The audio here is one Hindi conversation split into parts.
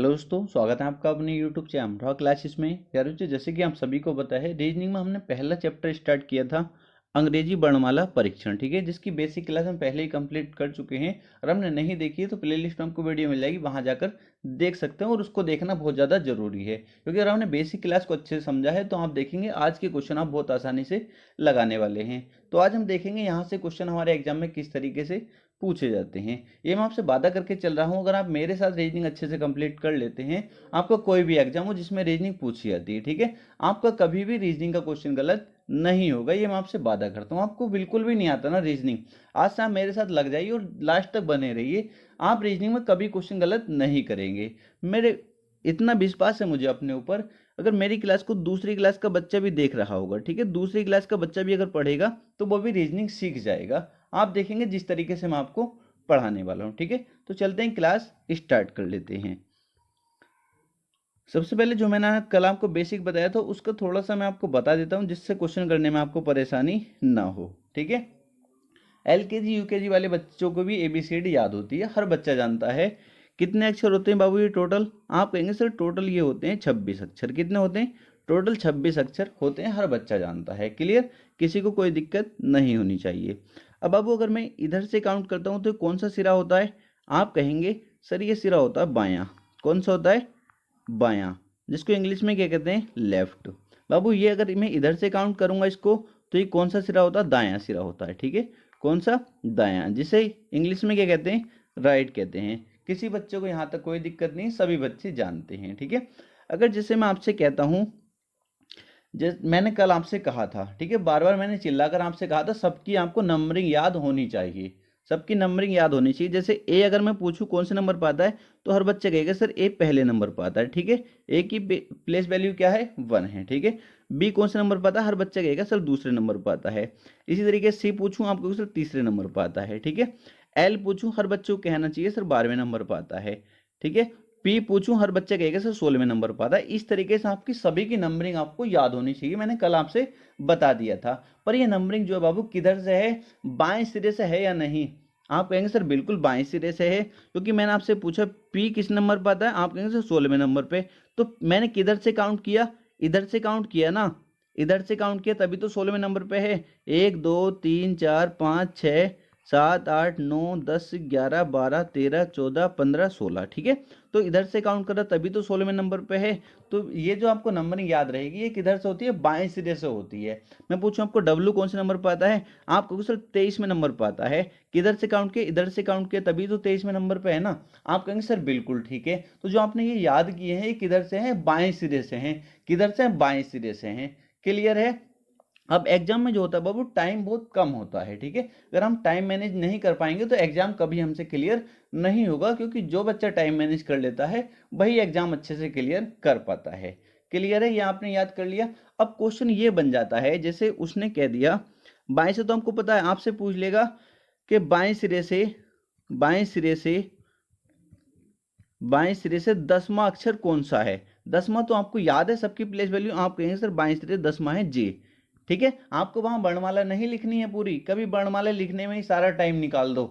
हेलो दोस्तों, स्वागत है आपका अपने यूट्यूब चैनल रॉ क्लासेस में। यार बच्चों, जैसे कि आप सभी को पता है, रीजनिंग में हमने पहला चैप्टर स्टार्ट किया था अंग्रेजी वर्णमाला परीक्षण। ठीक है, जिसकी बेसिक क्लास हम पहले ही कंप्लीट कर चुके हैं। और हमने नहीं देखी है तो प्लेलिस्ट में आपको वीडियो मिल जाएगी, वहां जाकर देख सकते हैं। और उसको देखना बहुत ज़्यादा जरूरी है, क्योंकि अगर हमने बेसिक क्लास को अच्छे से समझा है तो आप देखेंगे आज के क्वेश्चन आप बहुत आसानी से लगाने वाले हैं। तो आज हम देखेंगे यहाँ से क्वेश्चन हमारे एग्जाम में किस तरीके से पूछे जाते हैं। ये मैं आपसे वादा करके चल रहा हूँ, अगर आप मेरे साथ रीजनिंग अच्छे से कंप्लीट कर लेते हैं, आपका कोई भी एग्जाम हो जिसमें रीजनिंग पूछी जाती है, ठीक है, आपका कभी भी रीजनिंग का क्वेश्चन गलत नहीं होगा। ये मैं आपसे वादा करता हूँ। आपको बिल्कुल भी नहीं आता ना रीजनिंग, आज से आप मेरे साथ लग जाइए और लास्ट तक बने रहिए, आप रीजनिंग में कभी क्वेश्चन गलत नहीं करेंगे। मेरे इतना विश्वास है मुझे अपने ऊपर। अगर मेरी क्लास को दूसरी क्लास का बच्चा भी देख रहा होगा, ठीक है, दूसरी क्लास का बच्चा भी अगर पढ़ेगा तो वो भी रीजनिंग सीख जाएगा। आप देखेंगे जिस तरीके से मैं आपको पढ़ाने वाला हूँ। ठीक है, तो चलते हैं, क्लास स्टार्ट कर लेते हैं। सबसे पहले जो मैंने कल आपको बेसिक बताया था उसका थोड़ा सा मैं आपको बता देता हूँ, जिससे क्वेश्चन करने में आपको परेशानी ना हो। ठीक है, एलकेजी यूकेजी वाले बच्चों को भी एबीसीडी याद होती है, हर बच्चा जानता है। कितने अक्षर होते हैं बाबू ये टोटल? आप कहेंगे सर टोटल ये होते हैं 26 अक्षर। कितने होते हैं? टोटल 26 अक्षर होते हैं, हर बच्चा जानता है। क्लियर? किसी को कोई दिक्कत नहीं होनी चाहिए। अब बाबू अगर मैं इधर से काउंट करता हूँ तो कौन सा सिरा होता है? आप कहेंगे सर ये सिरा होता है बायां। कौन सा होता है? बायां, जिसको इंग्लिश में क्या कहते हैं? लेफ्ट। बाबू ये अगर मैं इधर से काउंट करूंगा इसको तो ये कौन सा सिरा होता है? दायां सिरा होता है। ठीक है, कौन सा? दायां, जिसे इंग्लिश में क्या कहते हैं? राइट कहते हैं। किसी बच्चे को यहाँ तक कोई दिक्कत नहीं, सभी बच्चे जानते हैं। ठीक है, अगर जैसे मैं आपसे कहता हूँ, जैसे मैंने कल आपसे कहा था, ठीक है, बार बार मैंने चिल्लाकर आपसे कहा था, सबकी आपको नंबरिंग याद होनी चाहिए, सबकी नंबरिंग याद होनी चाहिए। जैसे ए अगर मैं पूछूं कौन से नंबर पर आता है, तो हर बच्चा कहेगा सर ए पहले नंबर पर आता है। ठीक है, ए की प्लेस वैल्यू क्या है? 1 है। ठीक है, बी कौन से नंबर पर आता है? हर बच्चा कहेगा सर दूसरे नंबर पर आता है। इसी तरीके से सी पूछूं, आप कहोगे सर तीसरे नंबर पर आता है। ठीक है, एल पूछूं, हर बच्चे को कहना चाहिए सर 12वें नंबर पर आता है। ठीक है, पी पूछूं, हर बच्चा कहेगा सर 16वें नंबर पर आता है। इस तरीके से आपकी सभी की नंबरिंग आपको याद होनी चाहिए, मैंने कल आपसे बता दिया था। पर ये नंबरिंग जो है बाबू किधर से है? बाएं सिरे से है या नहीं? आप कहेंगे सर बिल्कुल बाएं सिरे से है, क्योंकि मैंने आपसे पूछा पी किस नंबर पर आता है, आप कहेंगे सर 16वें नंबर पे। तो मैंने किधर से काउंट किया? इधर से काउंट किया ना, इधर से काउंट किया, तभी तो 16वें नंबर पे है। 1 2 3 4 5 6 7 8 9 10 11 12 13 14 15 16। ठीक है, तो इधर से काउंट करा तभी तो 16वें नंबर पे है। तो ये जो आपको नंबरिंग याद रहेगी, ये किधर से होती है? बाएं सिरे से होती है। मैं पूछूं आपको डब्लू कौन से नंबर पर आता है, आप कहोगे सर 23वें नंबर पर आता है। किधर से काउंट किया? इधर से काउंट किया, तभी तो 23वें नंबर पे है ना। आप कहेंगे सर बिल्कुल ठीक है। तो जो आपने ये याद किए हैं, ये किधर से है? बाएं सिरे से हैं। किधर से? बाएं सिरे से हैं। क्लियर है? अब एग्जाम में जो होता है बाबू, टाइम बहुत कम होता है। ठीक है, अगर हम टाइम मैनेज नहीं कर पाएंगे तो एग्जाम कभी हमसे क्लियर नहीं होगा, क्योंकि जो बच्चा टाइम मैनेज कर लेता है वही एग्जाम अच्छे से क्लियर कर पाता है। क्लियर है? ये आपने याद कर लिया। अब क्वेश्चन ये बन जाता है, जैसे उसने कह दिया बाएं से, तो हमको पता है, आपसे पूछ लेगा कि बाएं सिरे से, बाएं सिरे से, बाएं सिरे से 10वां अक्षर कौन सा है? 10वां तो आपको याद है, सबकी प्लेस वैल्यू। आप कहेंगे सर बाएं सिरे 10वां है जे। ठीक है, आपको वहां वर्णमाला नहीं लिखनी है पूरी, कभी वर्णमाला लिखने में ही सारा टाइम निकाल दो,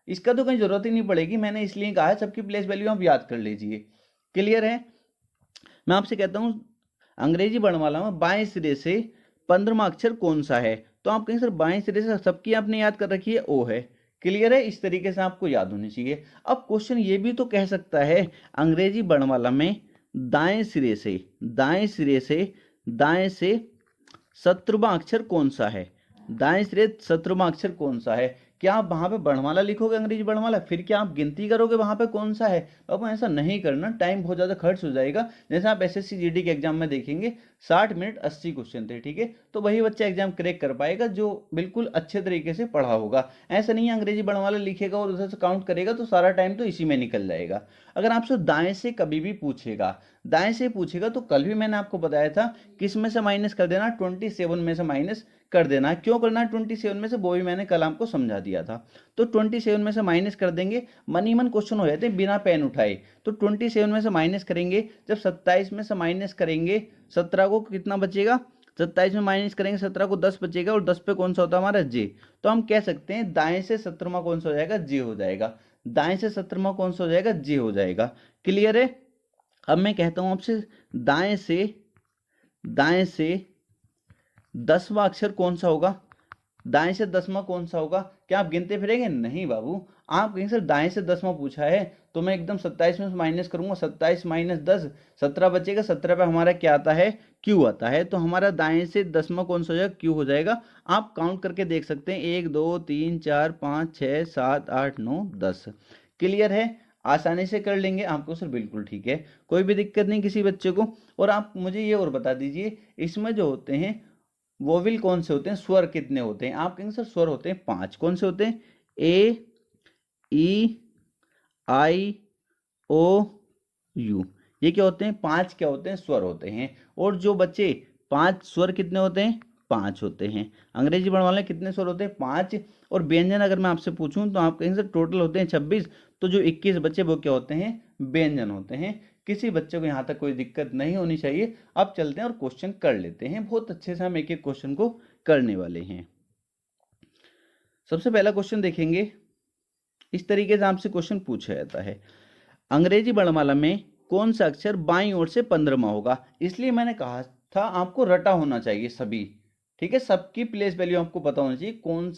इसका तो कहीं जरूरत ही नहीं पड़ेगी। मैंने इसलिए कहा है सबकी प्लेस वैल्यू आप याद कर लीजिए। क्लियर है? मैं आपसे कहता हूं अंग्रेजी वर्णमाला में बाएं सिरे से 15वां अक्षर कौन सा है, तो आप कहेंगे सर बाएं सिरे से सबकी आपने याद कर रखी है, ओ है। क्लियर है? इस तरीके से आपको याद होनी चाहिए। अब क्वेश्चन ये भी तो कह सकता है अंग्रेजी वर्णमाला में दाएं सिरे से, दाएं सिरे से, दाएं से 17वां अक्षर कौन सा है? दाएं सिरे 17वां अक्षर कौन सा है? क्या आप वहां पे वर्णमाला लिखोगे अंग्रेजी वर्णमाला, फिर क्या आप गिनती करोगे वहां पे कौन सा है? आपको ऐसा नहीं करना, टाइम बहुत ज्यादा खर्च हो जाएगा। जैसे आप एसएससी जीडी के एग्जाम में देखेंगे 60 मिनट 80 क्वेश्चन थे। ठीक है, तो वही बच्चा एग्जाम क्रैक कर पाएगा जो बिल्कुल अच्छे तरीके से पढ़ा होगा। ऐसा नहीं है अंग्रेजी वर्णमाला लिखेगा और उधर से काउंट करेगा तो सारा टाइम तो इसी में निकल जाएगा। अगर आपसे दाएं से कभी भी पूछेगा, दाएं से पूछेगा, तो कल भी मैंने आपको बताया था किस में से माइनस कर देना, 27 में से माइनस कर देना। क्यों करना है 27 में से, वो भी मैंने कल आपको समझा दिया था। तो 27 में से माइनस कर देंगे, मन ही मन क्वेश्चन हो जाते हैं बिना पेन उठाए। तो 27 में से माइनस करेंगे, जब 27 में से माइनस करेंगे 17 को, कितना बचेगा? 27 में माइनस करेंगे 17 को 10 बचेगा, और 10 पे कौन सा होता है हमारा? जे। तो हम कह सकते हैं दाएं से 17वां कौन सा हो जाएगा? जे हो जाएगा। दाएं से 17वां कौन सा हो जाएगा? जे हो जाएगा। क्लियर है? अब मैं कहता हूं आपसे दाएं से 10वां अक्षर कौन सा होगा, दाएं से 10वां कौन सा होगा, क्या आप गिनते फिरेंगे? नहीं बाबू, आप कहीं सर दाएं से 10वां पूछा है तो मैं एकदम 27 में माइनस करूंगा, 27 माइनस 10, 17 बचेगा, 17 पे हमारा क्या आता है? क्यू आता है। तो हमारा दाएं से 10वां कौन सा हो जाएगा? क्यू हो जाएगा। आप काउंट करके देख सकते हैं, 1 2 3 4 5 6 7 8 9 10। क्लियर है? आसानी से कर लेंगे आपको सर, बिल्कुल ठीक है, कोई भी दिक्कत नहीं किसी बच्चे को। और आप मुझे ये और बता दीजिए, इसमें जो होते हैं वोविल कौन से होते हैं, स्वर कितने होते हैं? आप कहेंगे सर स्वर होते हैं 5। कौन से होते हैं? ए, ई, आई, ओ, यू। ये क्या होते हैं? 5 क्या होते हैं? स्वर होते हैं। और जो बच्चे 5 स्वर कितने होते हैं? 5 होते हैं। अंग्रेजी वर्णमाला में कितने स्वर होते हैं? 5। और व्यंजन अगर मैं आपसे पूछूं तो आप कहेंगे सर टोटल होते हैं 26। तो जो 21 बच्चे वो क्या होते हैं? व्यंजन होते हैं। किसी बच्चे को यहाँ तक कोई दिक्कत नहीं होनी चाहिए। अब चलते हैं और क्वेश्चन कर लेते हैं। बहुत अच्छे से हम एक एक क्वेश्चन को करने वाले हैं। सबसे पहला क्वेश्चन देखेंगे, इस तरीके से आपसे क्वेश्चन पूछा जाता है, अंग्रेजी वर्णमाला में कौन सा अक्षर बाईं ओर से 15वां होगा? इसलिए मैंने कहा था आपको रटा होना चाहिए सभी, ठीक है, सबकी प्लेस वैल्यू आपको पता होना चाहिए, कौन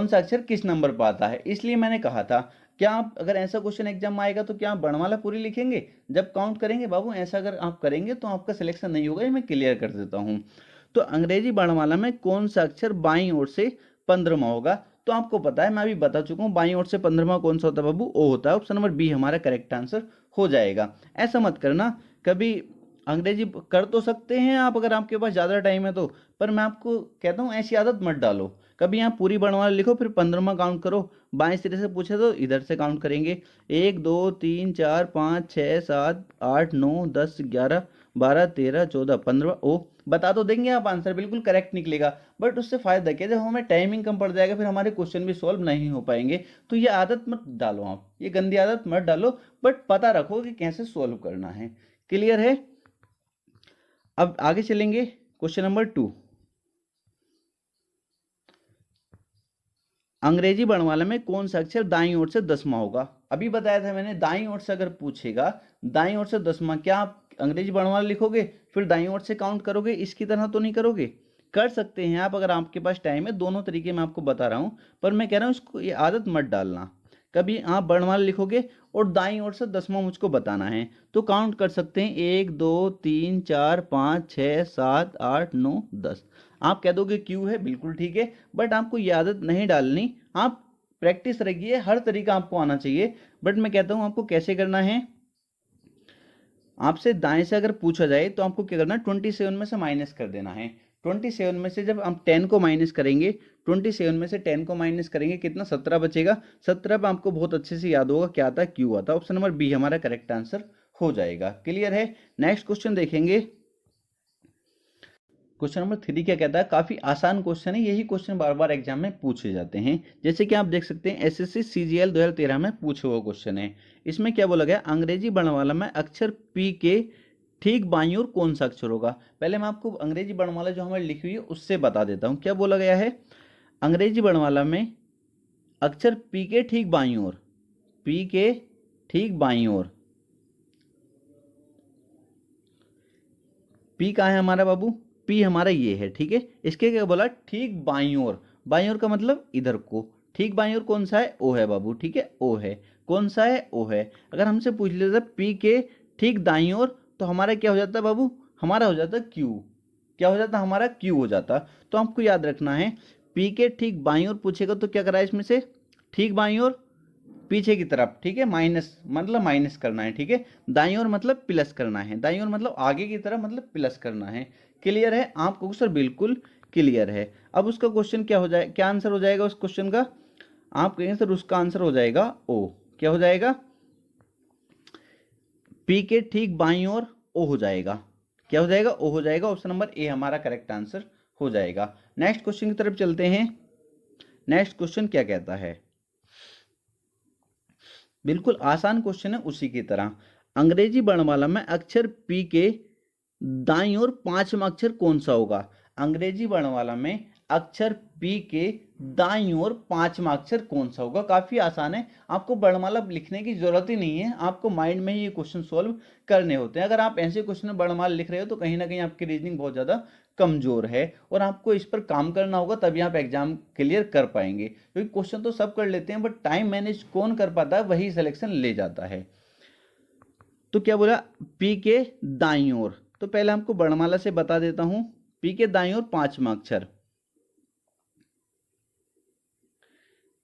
सा अक्षर किस नंबर पर आता है। इसलिए मैंने कहा था, क्या आप अगर ऐसा क्वेश्चन एग्जाम में आएगा तो क्या आप वर्णमाला पूरी लिखेंगे जब काउंट करेंगे? बाबू ऐसा अगर आप करेंगे तो आपका सिलेक्शन नहीं होगा, ये मैं क्लियर कर देता हूं। तो अंग्रेजी वर्णमाला में कौन सा अक्षर बाईं ओर से 15वां होगा? तो आपको पता है, मैं अभी बता चुका हूं, बाईं ओर से 15वां कौन सा होता है बाबू? ओ होता है। ऑप्शन नंबर बी हमारा करेक्ट आंसर हो जाएगा। ऐसा मत करना, कभी अंग्रेजी कर तो सकते हैं आप अगर आपके पास ज़्यादा टाइम है तो, पर मैं आपको कहता हूँ ऐसी आदत मत डालो। कभी यहाँ पूरी वर्णमाला लिखो फिर 15वां काउंट करो, बाएं सिरे से पूछे तो इधर से काउंट करेंगे, 1 2 3 4 5 6 7 8 9 10 11 12 13 14 15। ओ बता तो देंगे आप, आंसर बिल्कुल करेक्ट निकलेगा, बट उससे फायदा क्या, जब हमें टाइमिंग कम पड़ जाएगा फिर हमारे क्वेश्चन भी सॉल्व नहीं हो पाएंगे। तो ये आदत मत डालो आप, ये गंदी आदत मत डालो, बट पता रखो कि कैसे सॉल्व करना है। क्लियर है? अब आगे चलेंगे, क्वेश्चन नंबर 2, अंग्रेजी वर्णमाला में कौन सा अक्षर दाईं ओर से 10वां होगा? अभी बताया था मैंने, दाईं ओर से अगर पूछेगा, दाईं ओर से 10वां, क्या आप अंग्रेजी वर्णमाला लिखोगे फिर दाईं ओर से काउंट करोगे? इसकी तरह तो नहीं करोगे। कर सकते हैं आप अगर आपके पास टाइम है, दोनों तरीके मैं आपको बता रहा हूं, पर मैं कह रहा हूं इसको ये आदत मत डालना। कभी आप वर्णमाला लिखोगे और दाईं ओर से 10वां मुझको बताना है तो काउंट कर सकते हैं, 1 2 3 4 5 6 7 8 9 10। आप कह दोगे क्यू है, बिल्कुल ठीक है, बट आपको ये आदत नहीं डालनी। आप प्रैक्टिस रखिए, हर तरीका आपको आना चाहिए, बट मैं कहता हूं आपको कैसे करना है। आपसे दाएं से अगर पूछा जाए तो आपको क्या करना है, 27 में से माइनस कर देना है। 27 में से जब आप 10 को माइनस करेंगे, 27 में से 10 को माइनस करेंगे, कितना? 17 बचेगा। 17 पे आपको बहुत अच्छे से याद होगा क्या आता है? क्यू आता है। ऑप्शन नंबर बी हमारा करेक्ट आंसर हो जाएगा। क्लियर है? नेक्स्ट क्वेश्चन देखेंगे, क्वेश्चन नंबर 3 क्या कहता है? काफी आसान क्वेश्चन है, यही क्वेश्चन बार बार एग्जाम में पूछे जाते हैं। जैसे कि आप देख सकते हैं एसएससी सीजीएल 2013 में पूछे हुआ क्वेश्चन है। इसमें क्या बोला गया? अंग्रेजी वर्णमाला में अक्षर पी के ठीक बाईं ओर कौन सा अक्षर होगा? पहले मैं आपको अंग्रेजी वर्णमाला जो हमारी लिखी हुई है उससे बता देता हूँ। क्या बोला गया है? अंग्रेजी वर्णमाला में अक्षर पी के ठीक बाईं ओर, पी के ठीक बाईं ओर, पी कहाँ है हमारा बाबू? पी हमारा ये है, ठीक है। इसके क्या बोला? ठीक बाईं ओर, बाईं ओर का मतलब इधर को, ठीक बाईं ओर कौन सा है? ओ है बाबू, ठीक है, ओ है। कौन सा है? ओ है। अगर हमसे पूछ लेता पी के ठीक दाईं ओर तो हमारा क्या हो जाता बाबू? हमारा हो जाता क्यू। क्या हो जाता? हमारा क्यू हो जाता। तो आपको याद रखना है, पी के ठीक बाईं ओर पूछेगा तो क्या करा है इसमें से? ठीक बाईं ओर पीछे की तरफ, ठीक है, माइनस मतलब माइनस करना है, ठीक है। दाईं ओर मतलब प्लस करना है, दाईं ओर मतलब आगे की तरफ मतलब प्लस करना है। क्लियर है आपको सर? बिल्कुल क्लियर है। अब उसका क्वेश्चन क्या हो जाए, क्या आंसर हो जाएगा उस क्वेश्चन का? आप कहेंगे सर उसका आंसर हो जाएगा ओ। क्या हो जाएगा? पी के ठीक बाईं ओर ओ हो जाएगा। क्या हो जाएगा? ओ हो जाएगा। ऑप्शन नंबर ए हमारा करेक्ट आंसर हो जाएगा। नेक्स्ट क्वेश्चन की तरफ चलते हैं। नेक्स्ट क्वेश्चन क्या कहता है? बिल्कुल आसान क्वेश्चन है उसी की तरह। अंग्रेजी वर्णमाला में अक्षर पी के दाईं ओर 5वां अक्षर कौन सा होगा? अंग्रेजी वर्णमाला में अक्षर पी के दाईं ओर 5वां अक्षर कौन सा होगा। काफी आसान है, आपको वर्णमाला लिखने की जरूरत ही नहीं है, आपको माइंड में ही ये क्वेश्चन सोल्व करने होते हैं। अगर आप ऐसे क्वेश्चन में वर्णमाला लिख रहे हो तो कहीं ना कहीं आपकी रीजनिंग बहुत ज्यादा कमजोर है और आपको इस पर काम करना होगा, तभी आप एग्जाम क्लियर कर पाएंगे। क्योंकि क्वेश्चन तो सब कर लेते हैं, बट टाइम मैनेज कौन कर पाता है वही सिलेक्शन ले जाता है। तो क्या बोला, पी के दाईं ओर, तो पहले आपको वर्णमाला से बता देता हूं। पी के दाईं ओर 5वां अक्षर,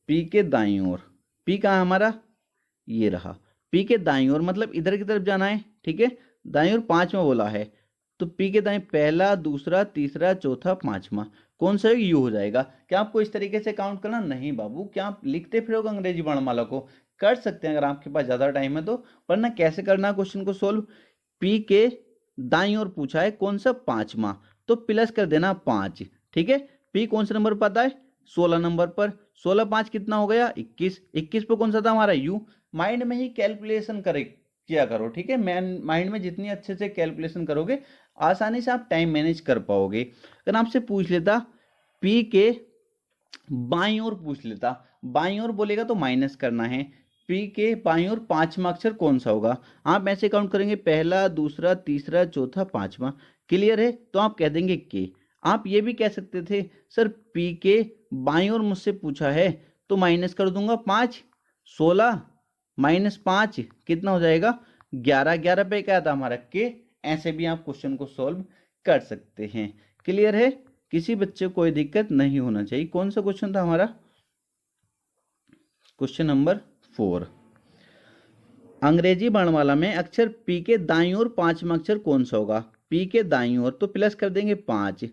पी के दाईं ओर, पी कहाँ हमारा, ये रहा। पी के दाईं ओर मतलब इधर की तरफ जाना है, ठीक है। दाईं ओर 5वां बोला है, तो पी के दाईं पहला, दूसरा, तीसरा, चौथा, 5वां, कौन सा यू हो जाएगा। क्या आपको इस तरीके से काउंट करना, नहीं बाबू, क्या आप लिखते फिरोगे अंग्रेजी वर्णमाला को, कर सकते हैं अगर आपके पास ज्यादा टाइम है तो, वरना कैसे करना क्वेश्चन को सोल्व। पी के दाईं ओर पूछा है कौन सा, 5वां, तो प्लस कर देना 5, ठीक है। पी कौन सा नंबर पता है, 16 नंबर पर, 16 5 कितना हो गया, 21, 21 पे कौन सा था हमारा यू। माइंड में ही कैलकुलेशन करे किया करो, ठीक है। माइंड में जितनी अच्छे से कैलकुलेशन करोगे आसानी से आप टाइम मैनेज कर पाओगे। अगर आपसे पूछ लेता पी के बाईं ओर पूछ लेता, बाईं ओर बोलेगा तो माइनस करना है। पी के बाईं ओर 5वां अक्षर कौन सा होगा, आप ऐसे काउंट करेंगे, पहला, दूसरा, तीसरा, चौथा, 5वां, क्लियर है। तो आप कह देंगे के। आप ये भी कह सकते थे सर पी के बाईं ओर मुझसे पूछा है तो माइनस कर दूंगा 5, 16 माइनस 5 कितना हो जाएगा 11, 11 पे क्या था हमारा के। ऐसे भी आप क्वेश्चन को सॉल्व कर सकते हैं, क्लियर है। किसी बच्चे को कोई दिक्कत नहीं होना चाहिए। कौन सा क्वेश्चन था हमारा, क्वेश्चन नंबर 4। अंग्रेजी वर्णमाला में अक्षर पी के दाईं ओर 5वां अक्षर कौन सा होगा। पी के दाईं ओर तो प्लस कर देंगे 5,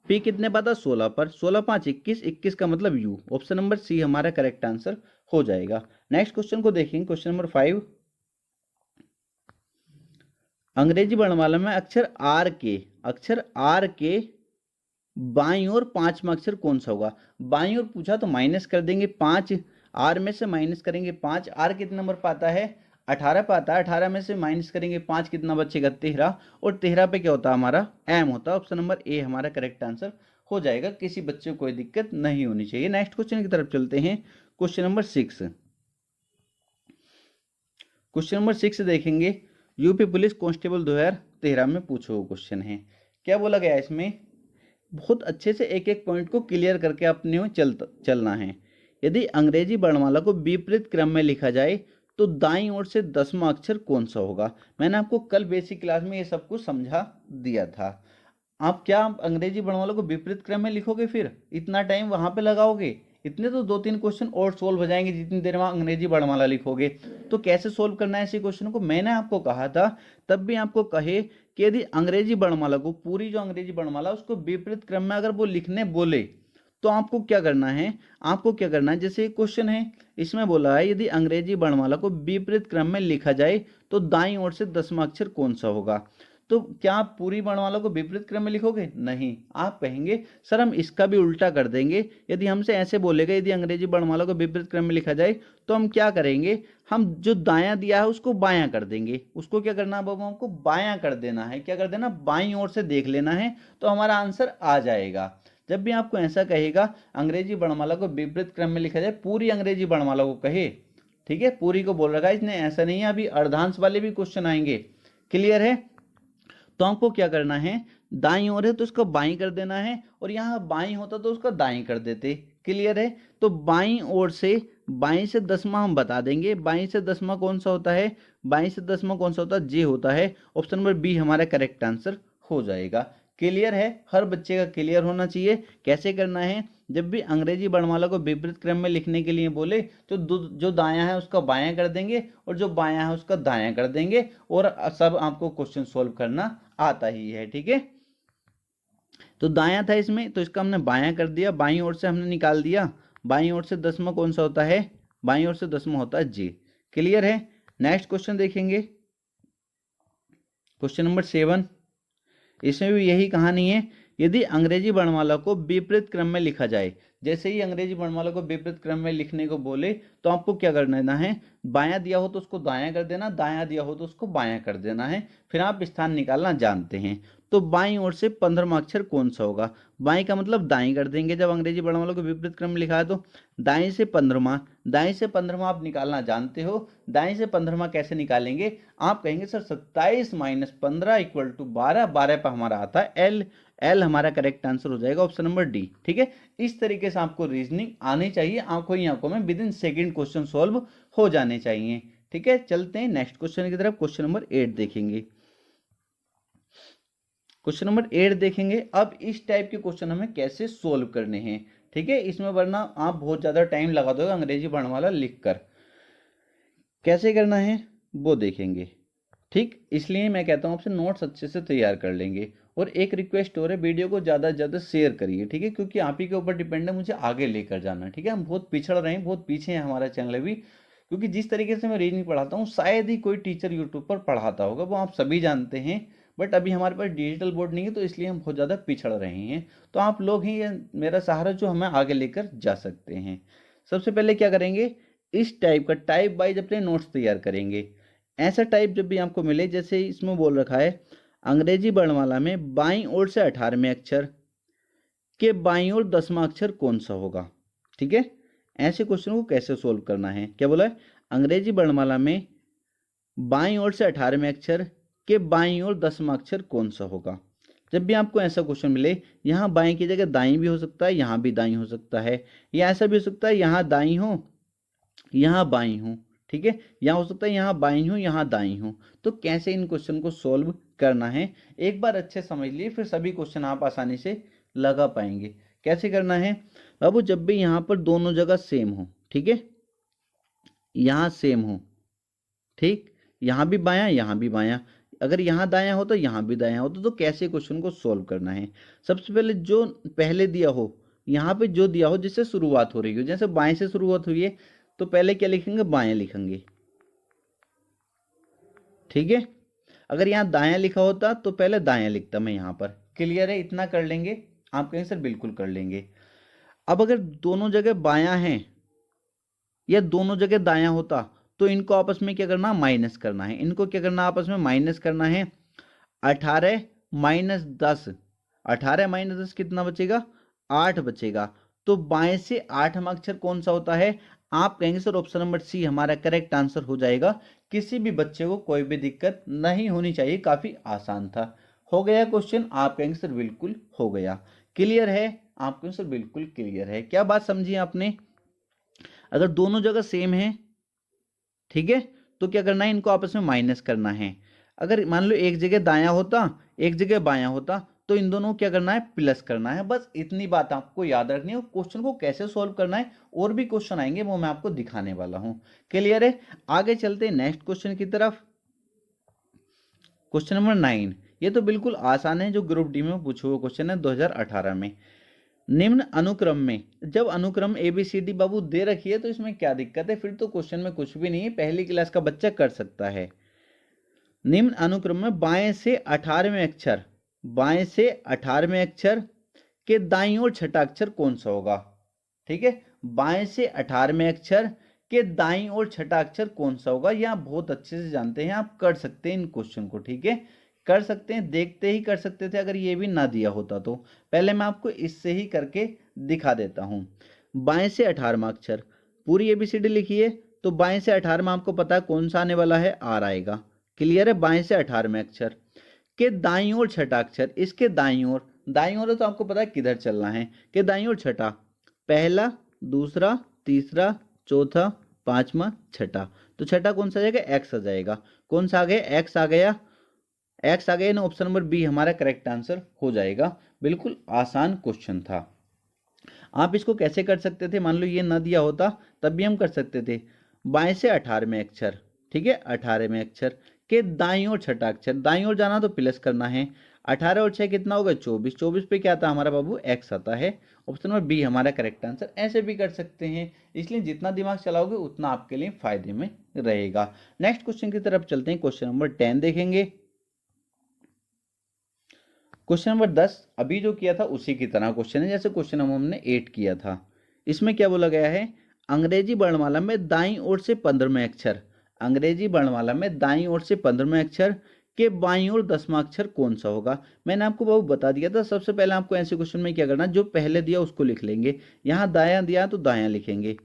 पी कितने पाता 16 पर, 16 5 21, 21 का मतलब यू। ऑप्शन नंबर सी हमारा करेक्ट आंसर हो जाएगा। नेक्स्ट क्वेश्चन को देखेंगे, क्वेश्चन नंबर 5। अंग्रेजी वर्णमाला में अक्षर आर के बाईं ओर 5वां अक्षर कौन सा होगा। बाईं ओर पूछा तो माइनस कर देंगे 5, आर में से माइनस करेंगे 5, आर कितना नंबर पाता है 18 पाता है, 18 में से माइनस करेंगे 5 कितना बचेगा 13, और 13 पे क्या होता है हमारा एम होता है। ऑप्शन नंबर ए हमारा करेक्ट आंसर हो जाएगा। किसी बच्चे को कोई दिक्कत नहीं होनी चाहिए। नेक्स्ट क्वेश्चन की तरफ चलते हैं, क्वेश्चन नंबर 6। क्वेश्चन नंबर 6 देखेंगे, यूपी पुलिस कांस्टेबल 2013 में पूछा हुआ क्वेश्चन है। क्या बोला गया इसमें, बहुत अच्छे से एक एक पॉइंट को क्लियर करके अपने में चलना है। यदि अंग्रेजी वर्णमाला को विपरीत क्रम में लिखा जाए तो दाईं ओर से 10वां अक्षर कौन सा होगा। मैंने आपको कल बेसिक क्लास में ये सब कुछ समझा दिया था। आप क्या अंग्रेजी वर्णमाला को विपरीत क्रम में लिखोगे, फिर इतना टाइम वहां पे लगाओगे, इतने तो 2-3 क्वेश्चन और सोल्व हो जाएंगे जितनी देर में अंग्रेजी वर्णमाला लिखोगे। तो कैसे सोल्व करना है इसी क्वेश्चन को, मैंने आपको कहा था, तब भी आपको कहे कि यदि अंग्रेजी वर्णमाला को, पूरी जो अंग्रेजी वर्णमाला उसको विपरीत क्रम में अगर वो लिखने बोले तो आपको क्या करना है, जैसे क्वेश्चन है इसमें बोला है यदि अंग्रेजी वर्णमाला को विपरीत क्रम में लिखा जाए तो दाईं ओर से 10वां अक्षर कौन सा होगा। तो क्या आप पूरी वर्णमाला को विपरीत क्रम में लिखोगे, नहीं, आप कहेंगे सर हम इसका भी उल्टा कर देंगे। यदि हमसे ऐसे बोलेगा यदि अंग्रेजी वर्णमाला को विपरीत क्रम में लिखा जाए तो हम क्या करेंगे, हम जो दायां दिया है उसको बायां कर देंगे। उसको क्या करना है बाबू, हमको बायां कर देना है। क्या कर देना, बाईं ओर से देख लेना है, तो हमारा आंसर आ जाएगा। जब भी आपको ऐसा कहेगा अंग्रेजी वर्णमाला को विपरीत क्रम में लिखा जाए, पूरी अंग्रेजी वर्णमाला को कहे, ठीक है, पूरी को बोल रखा है इसने, ऐसा नहीं है। अभी अर्धांश वाले भी क्वेश्चन आएंगे, क्लियर है। तो हमको क्या करना है, दाईं ओर है तो उसका बाईं कर देना है, और यहाँ बाईं होता तो उसका दाईं कर देते, क्लियर है। तो बाईं ओर से, बाईं से 10वां हम बता देंगे। बाईं से 10वां कौन सा होता है, बाईं से 10वां कौन सा होता है, जे होता है। ऑप्शन नंबर बी हमारा करेक्ट आंसर हो जाएगा। क्लियर है, हर बच्चे का क्लियर होना चाहिए। कैसे करना है, जब भी अंग्रेजी वर्णमाला को विपरीत क्रम में लिखने के लिए बोले तो जो दायां है उसका बायां कर देंगे और जो बायां है उसका दायां कर देंगे, और सब आपको क्वेश्चन सोल्व करना आता ही है, ठीक है। तो दायां था इसमें तो इसका हमने बायां कर दिया, बाईं ओर से हमने निकाल दिया। बाईं ओर से 10वां कौन सा होता है, बाईं ओर से 10वां होता है जे, क्लियर है। नेक्स्ट क्वेश्चन देखेंगे, क्वेश्चन नंबर 7। इसमें भी यही कहानी है, यदि अंग्रेजी वर्णमाला को विपरीत क्रम में लिखा जाए, जैसे ही अंग्रेजी वर्णमाला को विपरीत क्रम में लिखने को बोले तो आपको क्या करना है, बायां दिया हो तो उसको दायां कर देना, दायां दिया हो तो उसको बायां कर देना है, फिर आप स्थान निकालना जानते हैं। तो बाईं ओर से 15वां अक्षर कौन सा होगा, बाईं का मतलब दाईं कर देंगे जब अंग्रेजी वर्णमाला को विपरीत क्रम में लिखा है तो। दाईं से 15वां, दाईं से 15वां आप निकालना जानते हो। दाईं से 15वां कैसे निकालेंगे, आप कहेंगे सर 27 माइनस 15 इक्वल टू 12, 12 पर हमारा आता है एल, एल हमारा करेक्ट आंसर हो जाएगा ऑप्शन नंबर डी। ठीक है, इस तरीके से आपको रीजनिंग आनी चाहिए, आंखों ही आंखों में with in second question solve हो जाने चाहिए। ठीक है, चलते हैं नेक्स्ट क्वेश्चन की तरफ। क्वेश्चन नंबर 8 देखेंगे। क्वेश्चन नंबर 8 देखेंगे। अब इस टाइप के क्वेश्चन हमें कैसे सोल्व करने हैं। ठीक है, इसमें वरना आप बहुत ज्यादा टाइम लगा दोगे अंग्रेजी वर्णमाला लिखकर। कैसे करना है वो देखेंगे। ठीक, इसलिए मैं कहता हूं आपसे नोट्स अच्छे से तैयार कर लेंगे। और एक रिक्वेस्ट हो रहा है, वीडियो को ज़्यादा से ज़्यादा शेयर करिए। ठीक है, क्योंकि आप ही के ऊपर डिपेंड है मुझे आगे लेकर जाना। ठीक है, हम बहुत पिछड़ रहे हैं, बहुत पीछे हैं हमारा चैनल भी, क्योंकि जिस तरीके से मैं रीजनिंग पढ़ाता हूँ शायद ही कोई टीचर यूट्यूब पर पढ़ाता होगा, वो आप सभी जानते हैं। बट अभी हमारे पास डिजिटल बोर्ड नहीं है तो इसलिए हम बहुत ज़्यादा पिछड़ रहे हैं। तो आप लोग ही ये मेरा सहारा जो हमें आगे लेकर जा सकते हैं। सबसे पहले क्या करेंगे, इस टाइप का टाइप वाइज अपने नोट्स तैयार करेंगे। ऐसा टाइप जब भी आपको मिले, जैसे इसमें बोल रखा है अंग्रेजी वर्णमाला में बाईं ओर से 18वें अक्षर के बाईं ओर 10वां अक्षर कौन सा होगा। ठीक है, ऐसे क्वेश्चन को कैसे सोल्व करना है। क्या बोला है, अंग्रेजी वर्णमाला में बाईं ओर से 18वें अक्षर के बाईं ओर 10वां अक्षर कौन सा होगा। जब भी आपको ऐसा क्वेश्चन मिले, यहाँ बाईं की जगह दाईं भी हो सकता है, यहाँ भी दाईं हो सकता है, या ऐसा भी हो सकता है यहाँ दाईं हो यहाँ बाईं हो। ठीक है, यहाँ हो सकता है यहाँ बाईं हो यहाँ दाईं हो। तो कैसे इन क्वेश्चन को सोल्व करना है एक बार अच्छे समझ लिए, फिर सभी क्वेश्चन आप आसानी से लगा पाएंगे। कैसे करना है, अब जब भी यहाँ पर दोनों जगह सेम हो, ठीक है, यहाँ सेम हो, ठीक, यहाँ भी बायां यहाँ भी बायां, अगर यहाँ दायां हो तो यहाँ भी दायां हो, तो कैसे क्वेश्चन को सोल्व करना है। सबसे पहले जो पहले दिया हो, यहाँ पे जो दिया हो जिससे शुरुआत हो रही हो, जैसे बाएं से शुरुआत हुई है तो पहले क्या लिखेंगे, बाएं लिखेंगे। ठीक है, अगर यहाँ दायां लिखा होता तो पहले दायां लिखता मैं यहाँ पर। क्लियर है, इतना कर लेंगे। आप कहेंगे सर बिल्कुल कर लेंगे। अब अगर दोनों जगह बायां हैं या दोनों जगह दायां होता तो इनको आपस में क्या करना, माइनस करना है। इनको क्या करना, आपस में माइनस करना है। 18 माइनस 10, 18 माइनस 10 कितना बचेगा, 8 बचेगा। तो बाएं से 8वां अक्षर कौन सा होता है, आप कहेंगे सर ऑप्शन नंबर सी हमारा करेक्ट आंसर हो जाएगा। किसी भी बच्चे को कोई भी दिक्कत नहीं होनी चाहिए, काफी आसान था। हो गया क्वेश्चन, आप कहेंगे सर बिल्कुल हो गया। क्लियर है, आप कहेंगे सर बिल्कुल क्लियर है। क्या बात समझी आपने, अगर दोनों जगह सेम है, ठीक है, तो क्या करना है, इनको आपस में माइनस करना है। अगर मान लो एक जगह दायां होता एक जगह बायां होता तो इन दोनों को क्या करना है, प्लस करना है। बस इतनी बात आपको याद रखनी है। क्वेश्चन को कैसे सॉल्व करना है, और भी क्वेश्चन आएंगे वो मैं आपको दिखाने वाला हूं। क्लियर है, आगे चलते हैं नेक्स्ट क्वेश्चन की तरफ। क्वेश्चन नंबर 9, ये तो बिल्कुल आसान है, जो ग्रुप डी में पूछा हुआ क्वेश्चन है 2018 में। निम्न अनुक्रम में, जब अनुक्रम ABCD बाबू दे रखी है तो इसमें क्या दिक्कत है, फिर तो क्वेश्चन में कुछ भी नहीं है, पहली क्लास का बच्चा कर सकता है। निम्न अनुक्रम में बाएं से 18वें अक्षर, बाएं से 18वें अक्षर के दाईं ओर छठा अक्षर कौन सा होगा। ठीक है, बाएं से 18वें अक्षर के दाईं ओर छठा अक्षर कौन सा होगा, यह आप बहुत अच्छे से जानते हैं, आप कर सकते हैं इन क्वेश्चन को। ठीक है, कर सकते हैं, देखते ही कर सकते थे अगर ये भी ना दिया होता तो। पहले मैं आपको इससे ही करके दिखा देता हूं। बाएं से 18वां अक्षर, पूरी ABCD लिखिए तो बाएं से 18वां आपको पता है कौन सा आने वाला है, आर आएगा। क्लियर है, बाएं से 18वें अक्षर के दाईं ओर छठा अक्षर, इसके दाईं ओर, दाईं ओर है तो आपको पता है किधर चलना है, कि दाईं ओर छठा, पहला दूसरा तीसरा चौथा पांचवा छठा, तो छठा कौन सा आ जाएगा, एक्स आ जाएगा। कौन सा आ गया, एक्स आ गया, एक्स आ गया ना, ऑप्शन नंबर बी हमारा करेक्ट आंसर हो जाएगा। बिल्कुल आसान क्वेश्चन था। आप इसको कैसे कर सकते थे, मान लो ये ना दिया होता तब भी हम कर सकते थे। बाएं से 18वें अक्षर, ठीक है, 18वें अक्षर के दाईं ओर छठा अक्षर, दाईं ओर जाना तो प्लस करना है। 18 और 6 कितना होगा, 24, 24 पे क्या आता है हमारा बाबू, एक्स आता है। ऑप्शन नंबर बी हमारा करेक्ट आंसर। ऐसे भी कर सकते हैं, इसलिए जितना दिमाग चलाओगे उतना आपके लिए फायदे में रहेगा। नेक्स्ट क्वेश्चन की तरफ चलते हैं, क्वेश्चन नंबर 10 देखेंगे। क्वेश्चन नंबर 10 अभी जो किया था उसी की तरह क्वेश्चन है, जैसे क्वेश्चन नंबर हमने 8 किया था। इसमें क्या बोला गया है, अंग्रेजी वर्णमाला में दाईं ओर से 15वें अक्षर, अंग्रेजी वर्णमाला में दाईं ओर से 15वें अक्षर के बाईं ओर 10वां अक्षर कौन सा होगा। मैंने आपको बहुत बता दिया था। सबसे पहले आपको ऐसे क्वेश्चन में क्या करना, जो पहले दिया उसको लिख लेंगे, यहाँ दायां दिया तो दायां लिखेंगे,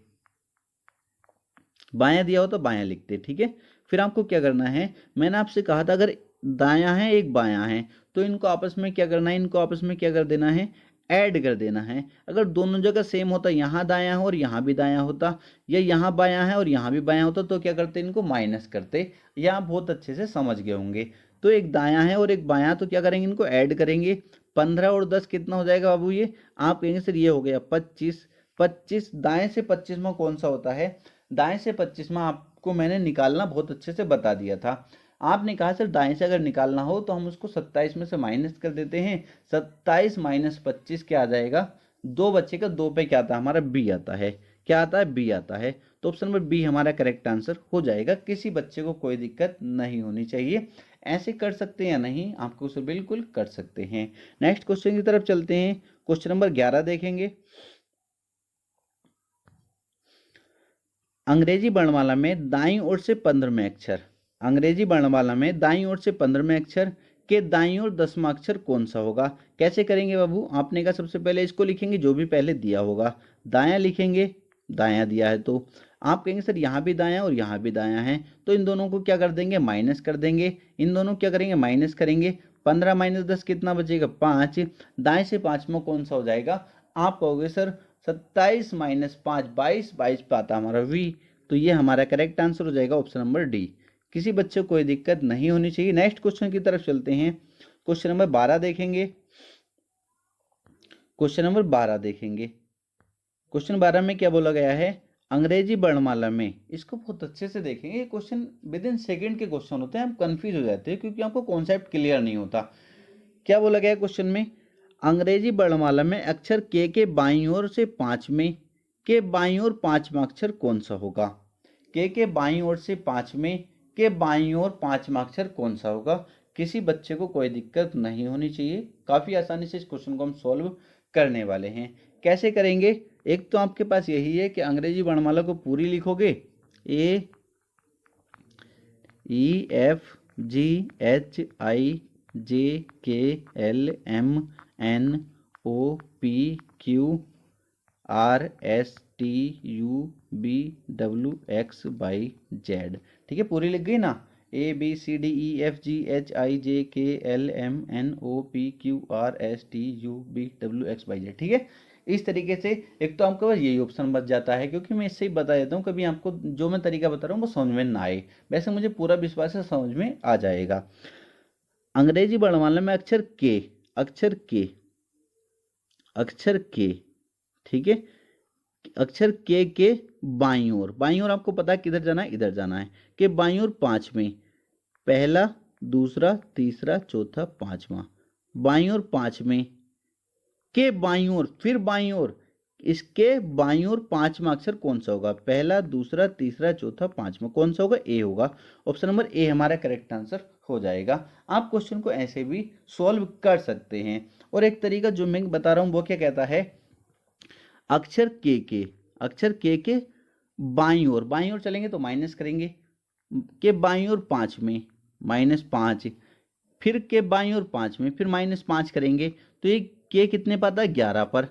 बायां दिया हो तो बायां लिखते, ठीक है। फिर आपको क्या करना है, मैंने आपसे कहा था अगर दायां है एक बायां है तो इनको आपस में क्या करना है, इनको आपस में क्या कर देना है, ऐड कर देना है। अगर दोनों जगह सेम होता, यहाँ दायां है और यहाँ भी दायां होता, या यहाँ बायां है और यहाँ भी बायां होता, तो क्या करते, इनको माइनस करते। या आप बहुत अच्छे से समझ गए होंगे। तो एक दायां है और एक बायां, तो क्या करेंगे, इनको ऐड करेंगे। 15 और 10 कितना हो जाएगा बाबू, ये आप कहेंगे सर ये हो गया 25। 25 दाएं से 25वां कौन सा होता है, दाएं से 25वां आपको मैंने निकालना बहुत अच्छे से बता दिया था। आपने कहा सर दाएं से अगर निकालना हो तो हम उसको 27 में से माइनस कर देते हैं। 27 माइनस 25 क्या आ जाएगा, 2 बचेगा, 2 पे क्या आता है हमारा, बी आता है। क्या आता है, बी आता है। तो ऑप्शन नंबर बी हमारा करेक्ट आंसर हो जाएगा। किसी बच्चे को कोई दिक्कत नहीं होनी चाहिए। ऐसे कर सकते हैं या नहीं, आपको उसे बिल्कुल कर सकते हैं। नेक्स्ट क्वेश्चन की तरफ चलते हैं। क्वेश्चन नंबर 11 देखेंगे। अंग्रेजी वर्णमाला में दाईं ओर से 15वें अक्षर, अंग्रेजी वर्णमाला में दाईं ओर से 15वें अक्षर के दाईं ओर 10वां अक्षर कौन सा होगा। कैसे करेंगे बाबू, आपने कहा सबसे पहले इसको लिखेंगे जो भी पहले दिया होगा, दायां लिखेंगे, दायां दिया है तो आप कहेंगे सर यहाँ भी दायां और यहाँ भी दायां है, तो इन दोनों को क्या कर देंगे, माइनस कर देंगे। इन दोनों क्या करेंगे, माइनस करेंगे। 15 माइनस 10 कितना बचेगा, 5। दाएं से 5वां कौन सा हो जाएगा, आप कहोगे सर 27 माइनस 5 22, 22 पे आता हमारा वी। तो ये हमारा करेक्ट आंसर हो जाएगा ऑप्शन नंबर डी। किसी बच्चे को कोई दिक्कत नहीं होनी चाहिए। नेक्स्ट क्वेश्चन की तरफ चलते हैं। क्वेश्चन नंबर 12 देखेंगे। क्वेश्चन नंबर 12 देखेंगे। क्वेश्चन 12 में क्या बोला गया है, अंग्रेजी वर्णमाला में, इसको बहुत अच्छे से देखेंगे। ये क्वेश्चन विद इन सेकेंड के क्वेश्चन होते हैं, हम कंफ्यूज हो जाते हैं क्योंकि आपको कॉन्सेप्ट क्लियर नहीं होता। क्या बोला गया है क्वेश्चन में, अंग्रेजी वर्णमाला में अक्षर के बाईं ओर से 5वें के बाईं ओर 5वां अक्षर कौन सा होगा। के बाईं ओर से 5वें के बाईं ओर 5वां अक्षर कौन सा होगा। किसी बच्चे को कोई दिक्कत नहीं होनी चाहिए। काफ़ी आसानी से इस क्वेश्चन को हम सॉल्व करने वाले हैं। कैसे करेंगे, एक तो आपके पास यही है कि अंग्रेजी वर्णमाला को पूरी लिखोगे, ए ई F G H I J K L M N O P Q R S T U V W X Y Z. ठीक है, पूरी लिख गई ना, A B C D E F G H I J K L M N O P Q R S T U V W X Y Z. ठीक है, इस तरीके से एक तो आपके पास यही ऑप्शन बच जाता है, क्योंकि मैं इससे ही बता देता हूँ, कभी आपको जो मैं तरीका बता रहा हूँ वो समझ में ना आए। वैसे मुझे पूरा विश्वास है समझ में आ जाएगा। अंग्रेजी वर्णमाला में अक्षर के, अक्षर के, अक्षर के, ठीक है, अक्षर के बाईं ओर, बाईं ओर आपको पता है किधर जाना है, इधर जाना है। के बाईं ओर 5वें, पहला दूसरा तीसरा चौथा 5वां, बाईं ओर 5वें के बाईं ओर, फिर बाईं ओर, इसके बाईं ओर 5वां अक्षर कौन सा होगा, पहला दूसरा तीसरा चौथा 5वां, कौन सा होगा, ए होगा। ऑप्शन नंबर ए हमारा करेक्ट आंसर हो जाएगा। आप क्वेश्चन को ऐसे भी सॉल्व कर सकते हैं। और एक तरीका जो मैं बता रहा हूं वो क्या कहता है, अक्षर के, अक्षर के बाईं ओर, बाईं ओर चलेंगे तो माइनस करेंगे, के बाईं ओर 5 में -5, फिर के बाईं ओर 5 में फिर -5 करेंगे, तो ये के कितने पाता है 11 पर,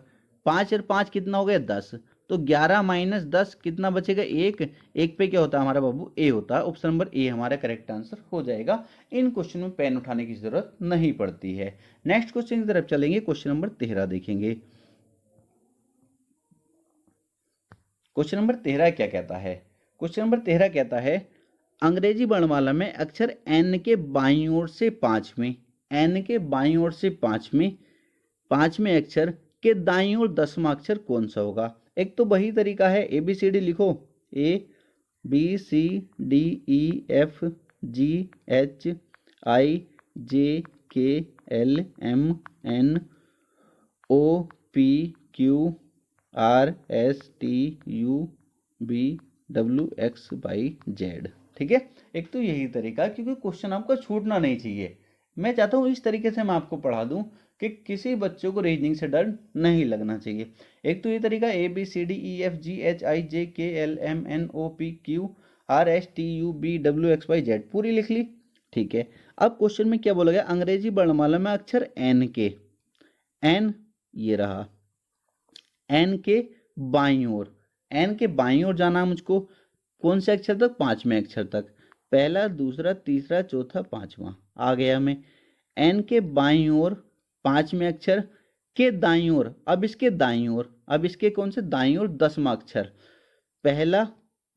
5 और 5 कितना हो गया 10, तो 11 माइनस 10 कितना बचेगा 1, 1 पे क्या होता है हमारा बाबू, ए होता है। ऑप्शन नंबर ए हमारा करेक्ट आंसर हो जाएगा। इन क्वेश्चन में पेन उठाने की जरूरत नहीं पड़ती है। नेक्स्ट क्वेश्चन की तरफ चलेंगे। क्वेश्चन नंबर 13 देखेंगे। क्वेश्चन नंबर 13 क्या कहता है, क्वेश्चन नंबर 13 कहता है, अंग्रेजी वर्णमाला में अक्षर एन के बाईं ओर से 5वें, एन के बाईं ओर से 5वें, 5वें अक्षर के दाईं ओर 10वां अक्षर कौन सा होगा। एक तो वही तरीका है, ए बी सी डी लिखो, A B C D E F G H I J K L M N O P Q R S T U V W X Y Z. ठीक है, एक तो यही तरीका, क्योंकि क्वेश्चन आपका छूटना नहीं चाहिए। मैं चाहता हूँ इस तरीके से मैं आपको पढ़ा दूँ कि किसी बच्चों को रीजनिंग से डर नहीं लगना चाहिए। एक तो ये तरीका ABCDEFGHIJKLMNOPQRSTUVWXYZ पूरी लिख ली, ठीक है। अब क्वेश्चन में क्या बोला गया, अंग्रेजी वर्णमाला में अक्षर एन के, एन ये रहा, एन के बाईं ओर, एन के बाईं ओर जाना मुझको, कौन से अक्षर तक, पांचवें अक्षर तक, पहला दूसरा तीसरा चौथा पांचवा आ गया मैं। एन के बाईं ओर पांचवें अक्षर के दाईं ओर, अब इसके दाईं ओर, अब इसके कौन से दाईं ओर, 10वां अक्षर, पहला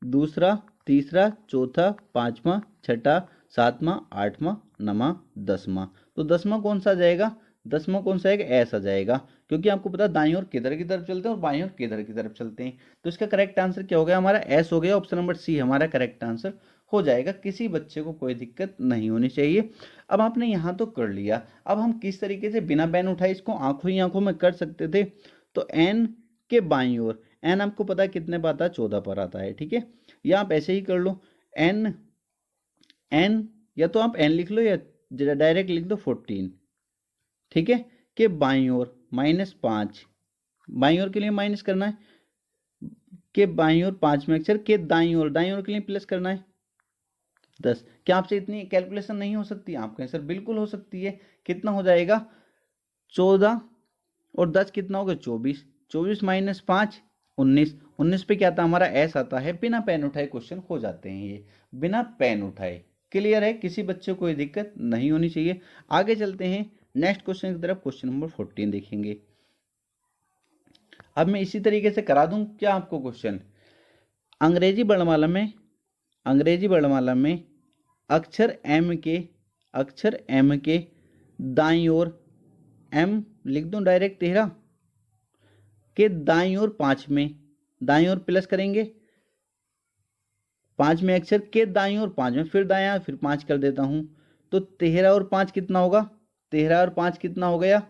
दूसरा तीसरा चौथा पांचवा छठा सातवां आठवां नवां 10वां, तो 10वां कौन सा आ जाएगा, 10वां कौन सा आएगा, ऐसा जाएगा, क्योंकि आपको पता है दाईं ओर किधर की तरफ चलते हैं और बाईं ओर किधर की तरफ चलते हैं। तो इसका करेक्ट आंसर क्या हो गया हमारा, एस हो गया, ऑप्शन नंबर सी हमारा करेक्ट आंसर हो जाएगा। किसी बच्चे को कोई दिक्कत नहीं होनी चाहिए। अब आपने यहाँ तो कर लिया, अब हम किस तरीके से बिना पेन उठाए इसको आंखों ही आंखों में कर सकते थे। तो एन के बाईं ओर, एन आपको पता है कितने पर आता है, 14 पर आता है, ठीक है। या आप ऐसे ही कर लो, एन एन या तो आप एन लिख लो या डायरेक्ट लिख दो 14, ठीक है। के बाईं ओर -5, बाईं ओर के लिए माइनस करना है, के बाईं ओर पांचवें अक्षर, के दाईं ओर, दाईं ओर के लिए प्लस करना है 10। क्या आपसे इतनी कैलकुलेशन नहीं हो सकती, आप कहें सर बिल्कुल हो सकती है। कितना हो जाएगा, 14 और 10 कितना होगा, 24, 24 - 5 19, 19 पे क्या आता है हमारा, एस आता है। बिना पेन उठाए क्वेश्चन हो जाते हैं ये, बिना पेन उठाए। क्लियर है, किसी बच्चे को कोई दिक्कत नहीं होनी चाहिए। आगे चलते हैं नेक्स्ट क्वेश्चन की तरफ, क्वेश्चन नंबर 14 देखेंगे। अब मैं इसी तरीके से करा दूं क्या आपको क्वेश्चन, अंग्रेजी वर्णमाला में अक्षर एम के दाईं ओर, एम लिख दूं डायरेक्ट 13 के दाईं ओर पांचवें, दाईं ओर प्लस करेंगे, पांचवें अक्षर के दाईं ओर पांचवें, फिर दायां फिर 5 कर देता हूं, तो 13 और 5 कितना होगा, 13 और 5 कितना हो गया,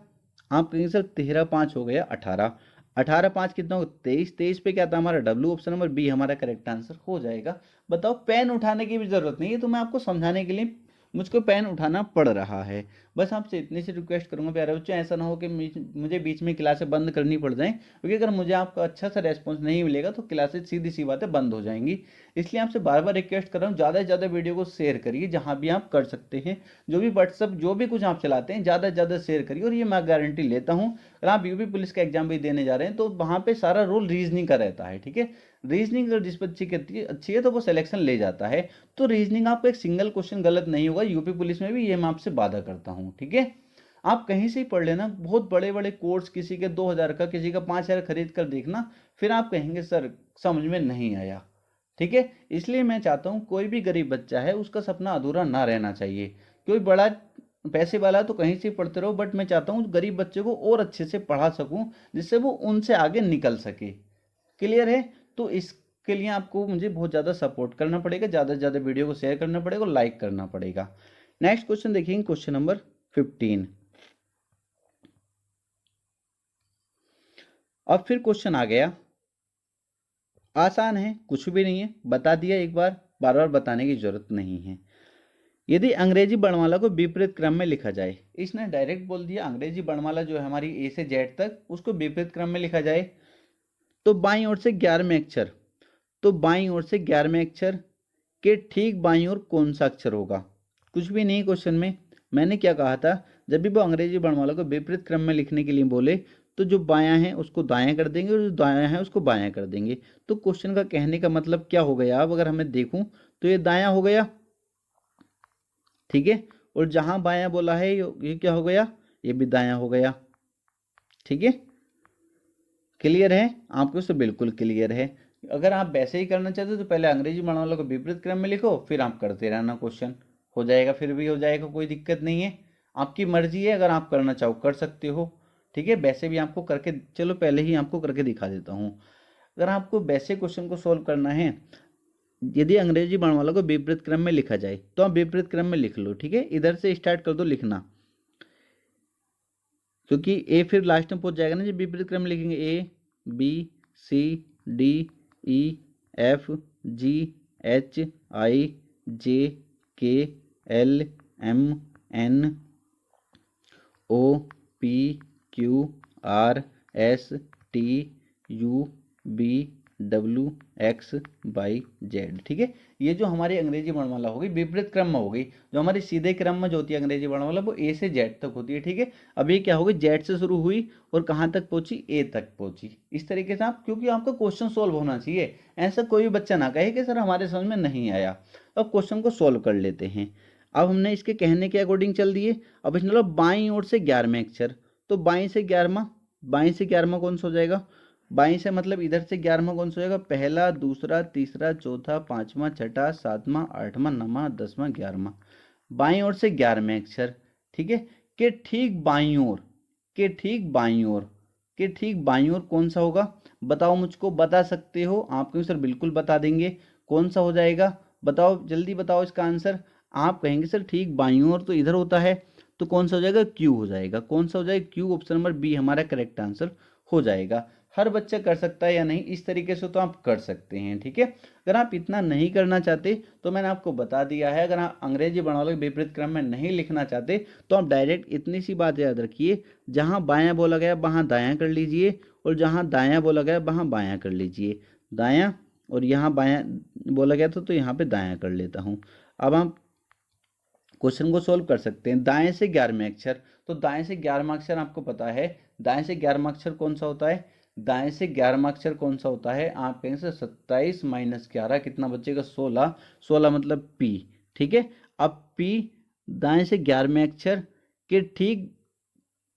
आप कहेंगे सर 13 5 हो गया 18, 18 5 कितना होगा 23, 23 पे क्या था हमारा डब्ल्यू, ऑप्शन नंबर बी हमारा करेक्ट आंसर हो जाएगा। बताओ पेन उठाने की भी जरूरत नहीं है, तो मैं आपको समझाने के लिए मुझको पेन उठाना पड़ रहा है। बस आपसे इतनी सी रिक्वेस्ट करूंगा प्यारे बच्चों, ऐसा ना हो कि मुझे बीच में क्लासें बंद करनी पड़ जाएं, क्योंकि अगर मुझे आपका अच्छा सा रेस्पॉन्स नहीं मिलेगा तो क्लासेस सीधी सी बातें बंद हो जाएंगी। इसलिए आपसे बार बार रिक्वेस्ट कर रहा हूँ, ज़्यादा से ज़्यादा वीडियो को शेयर करिए जहाँ भी आप कर सकते हैं, जो भी व्हाट्सअप जो भी कुछ आप चलाते हैं ज़्यादा से ज़्यादा शेयर करिए। और ये मैं गारंटी लेता हूँ, अगर आप यूपी पुलिस का एग्जाम भी देने जा रहे हैं तो वहाँ पे सारा रोल रीजनिंग का रहता है, ठीक है। रीजनिंग अगर जिस बच्चे की अच्छी है तो वो सिलेक्शन ले जाता है। तो रीजनिंग आपका एक सिंगल क्वेश्चन गलत नहीं होगा यूपी पुलिस में भी, ये मैं आपसे वादा करता हूँ, ठीक है। आप कहीं से ही पढ़ लेना, बहुत बड़े बड़े कोर्स किसी के 2000 का किसी का 5000 खरीद कर देखना, फिर आप कहेंगे सर समझ में नहीं आया, ठीक है। इसलिए मैं चाहता हूँ कोई भी गरीब बच्चा है उसका सपना अधूरा ना रहना चाहिए। कोई बड़ा पैसे वाला तो कहीं से पढ़ते रहो, बट मैं चाहता हूँ गरीब बच्चे को और अच्छे से पढ़ा सकूँ जिससे वो उनसे आगे निकल सके। क्लियर है, तो इसके लिए आपको मुझे बहुत ज़्यादा सपोर्ट करना पड़ेगा, ज़्यादा से ज़्यादा वीडियो को शेयर करना पड़ेगा और लाइक करना पड़ेगा। नेक्स्ट क्वेश्चन देखेंगे, क्वेश्चन नंबर 15। अब फिर क्वेश्चन आ गया, आसान है, कुछ भी नहीं है, बता दिया एक बार, बार बार बताने की जरूरत नहीं है। यदि अंग्रेजी वर्णमाला को विपरीत क्रम में लिखा जाए, इसने डायरेक्ट बोल दिया अंग्रेजी वर्णमाला जो है हमारी ए से जेड तक, उसको विपरीत क्रम में लिखा जाए तो बाईं ओर से 11वें अक्षर, तो बाईं ओर से 11वें अक्षर के ठीक बाईं ओर कौन सा अक्षर होगा। कुछ भी नहीं क्वेश्चन में, मैंने क्या कहा था, जब भी वो अंग्रेजी वर्णमाला को विपरीत क्रम में लिखने के लिए बोले तो जो बायां है उसको दायां कर देंगे और जो दायां है उसको बायां कर देंगे। तो क्वेश्चन का कहने का मतलब क्या हो गया, अब अगर हमें देखूं तो ये दायां हो गया, ठीक है, और जहां बायां बोला है ये क्या हो गया, ये भी दायां हो गया, ठीक है। क्लियर है आपको, तो बिल्कुल क्लियर है। अगर आप वैसे ही करना चाहते हो तो पहले अंग्रेजी वर्णमाला को विपरीत क्रम में लिखो, फिर आप करते रहना, क्वेश्चन हो जाएगा, फिर भी हो जाएगा, कोई दिक्कत नहीं है। आपकी मर्जी है, अगर आप करना चाहो कर सकते हो, ठीक है। वैसे भी आपको करके, चलो पहले ही आपको करके दिखा देता हूँ। अगर आपको वैसे क्वेश्चन को सोल्व करना है, यदि अंग्रेजी वर्णमाला को विपरीत क्रम में लिखा जाए तो आप विपरीत क्रम में लिख लो, ठीक है। इधर से स्टार्ट कर दो लिखना, क्योंकि ए फिर लास्ट में पहुंच जाएगा ना जब विपरीत क्रम में लिखेंगे, A B C D E F G H I J K L M N O PQRSTUVWXYZ, ठीक है। ये जो हमारी अंग्रेजी वर्णमाला होगी विपरीत क्रम में होगी। जो हमारी सीधे क्रम में जो होती है अंग्रेजी वर्णमाला वो ए से जेड तक होती है, ठीक है। अब ये क्या होगी, जेड से शुरू हुई और कहाँ तक पहुंची, ए तक पहुंची। इस तरीके से आप, क्योंकि आपका क्वेश्चन सोल्व होना चाहिए, ऐसा कोई भी बच्चा ना कहे कि सर हमारे समझ में नहीं आया। अब क्वेश्चन को सोल्व कर लेते हैं। अब हमने इसके कहने के अकॉर्डिंग चल दिए। अब इसमें मतलब बाईं ओर से 11वें अक्षर, तो बाईं से 11वां कौन सा हो जाएगा, बाईं से मतलब इधर से 11वां कौन सा हो जाएगा, पहला, दूसरा, तीसरा, चौथा, पांचवा, छठा, सातवां, आठवां, नौवां, 10वां, 11वां। बाईं ओर से 11वें अक्षर, ठीक है। के ठीक बाईं ओर, के ठीक बाईं ओर, के ठीक बाईं ओर कौन सा होगा, बताओ मुझको, बता सकते हो आप कहेंगे सर बिल्कुल बता देंगे। कौन सा हो जाएगा, बताओ जल्दी बताओ इसका आंसर। आप कहेंगे सर ठीक बाईं ओर तो इधर होता है, तो कौन सा हो जाएगा, क्यू हो जाएगा। कौन सा हो जाएगा, क्यू। ऑप्शन नंबर बी हमारा करेक्ट आंसर हो जाएगा। हर बच्चा कर सकता है या नहीं, इस तरीके से तो आप कर सकते हैं, ठीक है। अगर आप इतना नहीं करना चाहते तो मैंने आपको बता दिया है, अगर आप अंग्रेजी वर्णमाला के विपरीत क्रम में नहीं लिखना चाहते तो आप डायरेक्ट इतनी सी बात याद रखिए, जहां बायां बोला गया वहां दायां कर लीजिए, और जहां दायां बोला गया वहां बायां कर लीजिए। दायां, और यहाँ बायां बोला गया था तो यहाँ पे दायां कर लेता हूँ। अब हम क्वेश्चन को सोल्व कर सकते हैं। दाएं से 11वें अक्षर, तो दाएं से 11वां अक्षर आपको पता है, दाएं से 11वां अक्षर कौन सा होता है, दाएं से 11वां अक्षर कौन सा होता है, आप कहेंगे सर 27 माइनस 11 कितना बचेगा, 16, 16 मतलब पी, ठीक है। अब पी दाएं से 11वें अक्षर के ठीक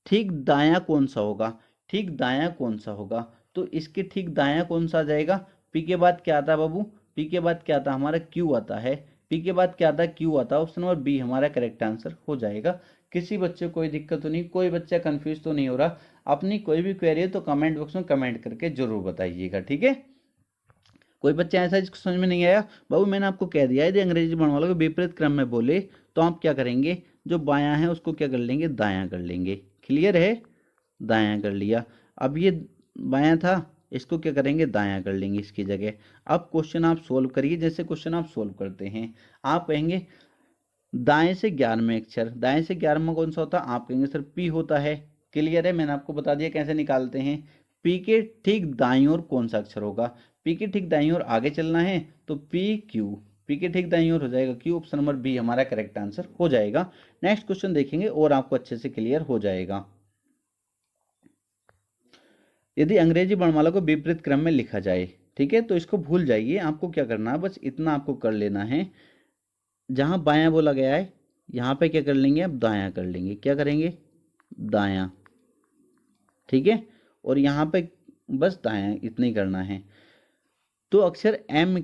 ठीक दायां कौन सा होगा, ठीक दायां कौन सा होगा, तो इसके ठीक दायां कौन सा आ जाएगा। पी के बाद क्या आता है बाबू, पी के बाद क्या आता है, हमारा क्यू आता है। पी के बाद क्या आता है, क्यू आता है। ऑप्शन नंबर बी हमारा करेक्ट आंसर हो जाएगा। किसी बच्चे को कोई दिक्कत तो नहीं, कोई बच्चा कंफ्यूज तो नहीं हो रहा। अपनी कोई भी क्वेरी है तो कमेंट बॉक्स में कमेंट करके जरूर बताइएगा, ठीक है। कोई बच्चा ऐसा जिसको समझ में नहीं आया, बाबू मैंने आपको कह दिया है यदि अंग्रेजी वर्णमाला को विपरीत क्रम में बोले तो आप क्या करेंगे, जो बायां है उसको क्या कर लेंगे, दायां कर लेंगे। क्लियर है, दायां कर लिया। अब ये बायां था, इसको क्या करेंगे, दायां कर लेंगे इसकी जगह। अब क्वेश्चन आप सोल्व करिए, जैसे क्वेश्चन आप सोल्व करते हैं। आप कहेंगे दाएं से 11वें अक्षर, दाएं से 11वां कौन सा होता है, आप कहेंगे सर पी होता है। क्लियर है, मैंने आपको बता दिया कैसे निकालते हैं। पी के ठीक दाईं ओर कौन सा अक्षर होगा, पी के ठीक दाईं ओर आगे चलना है तो पी क्यू, पी के ठीक दाईं ओर हो जाएगा क्यू। ऑप्शन नंबर बी हमारा करेक्ट आंसर हो जाएगा। नेक्स्ट क्वेश्चन देखेंगे और आपको अच्छे से क्लियर हो जाएगा। यदि अंग्रेजी वर्णमाला को विपरीत क्रम में लिखा जाए, ठीक है, तो इसको भूल जाइए। आपको क्या करना है, बस इतना आपको कर लेना है, जहां बायां बोला गया है यहां पे क्या कर लेंगे, अब दायां कर लेंगे। क्या करेंगे, दायां, ठीक है। और यहाँ पे बस दायां इतना ही करना है। तो अक्षर एम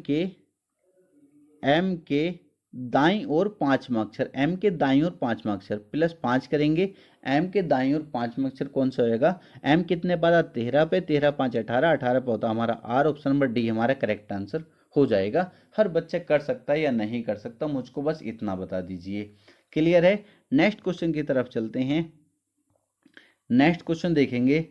के दाईं ओर 5वां अक्षर, एम के दाईं ओर 5वां अक्षर प्लस 5 करेंगे। एम के दाईं ओर 5वां अक्षर कौन सा होएगा, एम कितने पाता, 13 पे, 13 5 18, 18 पे होता हमारा आर। ऑप्शन नंबर डी हमारा करेक्ट आंसर हो जाएगा। हर बच्चा कर सकता है या नहीं कर सकता, मुझको बस इतना बता दीजिए। क्लियर है, नेक्स्ट क्वेश्चन की तरफ चलते हैं। नेक्स्ट क्वेश्चन देखेंगे,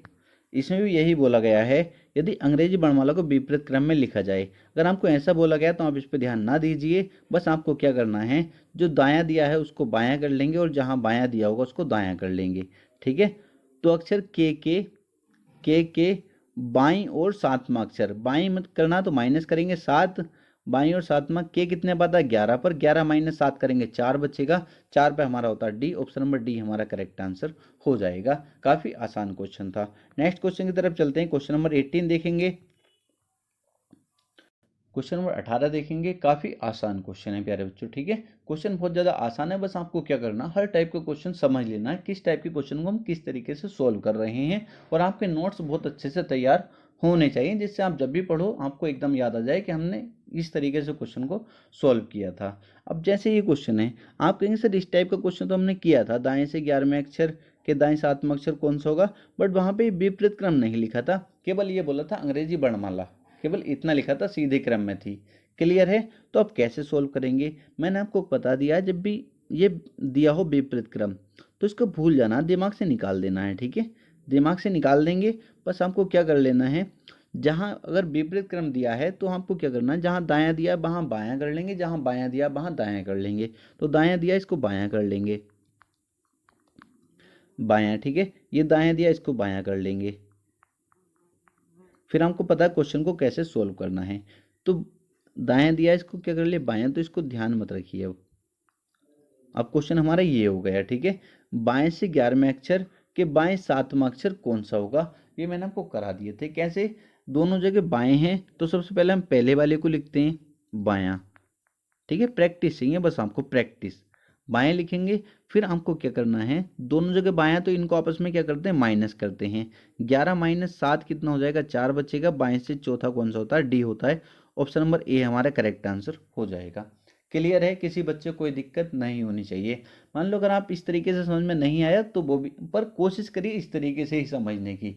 इसमें भी यही बोला गया है, यदि अंग्रेजी वर्णमाला को विपरीत क्रम में लिखा जाए। अगर आपको ऐसा बोला गया तो आप इस पर ध्यान ना दीजिए, बस आपको क्या करना है, जो दायां दिया है उसको बायां कर लेंगे और जहां बायां दिया होगा उसको दायां कर लेंगे, ठीक है। तो अक्षर के बाईं और 7वां अक्षर, बाईं मत करना तो माइनस करेंगे 7, बाईं और 7वां, के कितने पाता है 11 पर, 11 माइनस 7 करेंगे 4 बचेगा, 4 पे हमारा होता है डी। ऑप्शन नंबर डी हमारा करेक्ट आंसर हो जाएगा। काफी आसान क्वेश्चन था। नेक्स्ट क्वेश्चन की तरफ चलते हैं। क्वेश्चन नंबर 18 देखेंगे, क्वेश्चन नंबर 18 देखेंगे। काफी आसान क्वेश्चन है प्यारे बच्चों, ठीक है। क्वेश्चन बहुत ज्यादा आसान है, बस आपको क्या करना, हर टाइप का क्वेश्चन समझ लेना है, किस टाइप के क्वेश्चन को हम किस तरीके से सोल्व कर रहे हैं। और आपके नोट्स बहुत अच्छे से तैयार होने चाहिए, जिससे आप जब भी पढ़ो आपको एकदम याद आ जाए कि हमने इस तरीके से क्वेश्चन को सोल्व किया था। अब जैसे ये क्वेश्चन है, आप कहेंगे सर इस टाइप का क्वेश्चन तो हमने किया था, दाएं से 11वें अक्षर के दाएं 7वां अक्षर कौन सा होगा, बट वहां पे विपरीत क्रम नहीं लिखा था, केवल ये बोला था अंग्रेजी वर्णमाला, केवल इतना लिखा था, सीधे क्रम में थी। क्लियर है, तो अब कैसे सोल्व करेंगे, मैंने आपको बता दिया है, जब भी ये दिया हो विपरीत क्रम तो इसको भूल जाना, दिमाग से निकाल देना है, ठीक है। दिमाग से निकाल देंगे, बस आपको क्या कर लेना है, जहां अगर विपरीत क्रम दिया है तो आपको क्या करना है, जहां दायां दिया वहां बायां कर लेंगे, जहां बायां दिया वहां दायां कर लेंगे। तो दायां दिया इसको बायां कर लेंगे, बायां, ठीक है। ये दायां दिया, इसको बायां कर लेंगे। फिर हमको पता है क्वेश्चन को कैसे सोल्व करना है। तो दायां दिया, इसको क्या कर ले बायां, तो इसको ध्यान मत रखिए। अब क्वेश्चन हमारा ये हो गया, ठीक है। बाएं से 11वें अक्षर के बाएं 7वां अक्षर कौन सा होगा, ये मैंने आपको करा दिए थे। कैसे, दोनों जगह बाएं हैं तो सबसे पहले हम पहले वाले को लिखते हैं बायां, ठीक है। प्रैक्टिस चाहिए बस आपको, प्रैक्टिस। बाएं लिखेंगे, फिर हमको क्या करना है, दोनों जगह बायां तो इनको आपस में क्या करते हैं, माइनस करते हैं। 11 माइनस 7 कितना हो जाएगा, 4 बचेगा। बाएं से चौथा कौन सा होता है, डी होता है। ऑप्शन नंबर ए हमारा करेक्ट आंसर हो जाएगा। क्लियर है, किसी बच्चे को कोई दिक्कत नहीं होनी चाहिए। मान लो अगर आप इस तरीके से समझ में नहीं आया तो वो भी, पर कोशिश करिए इस तरीके से ही समझने की,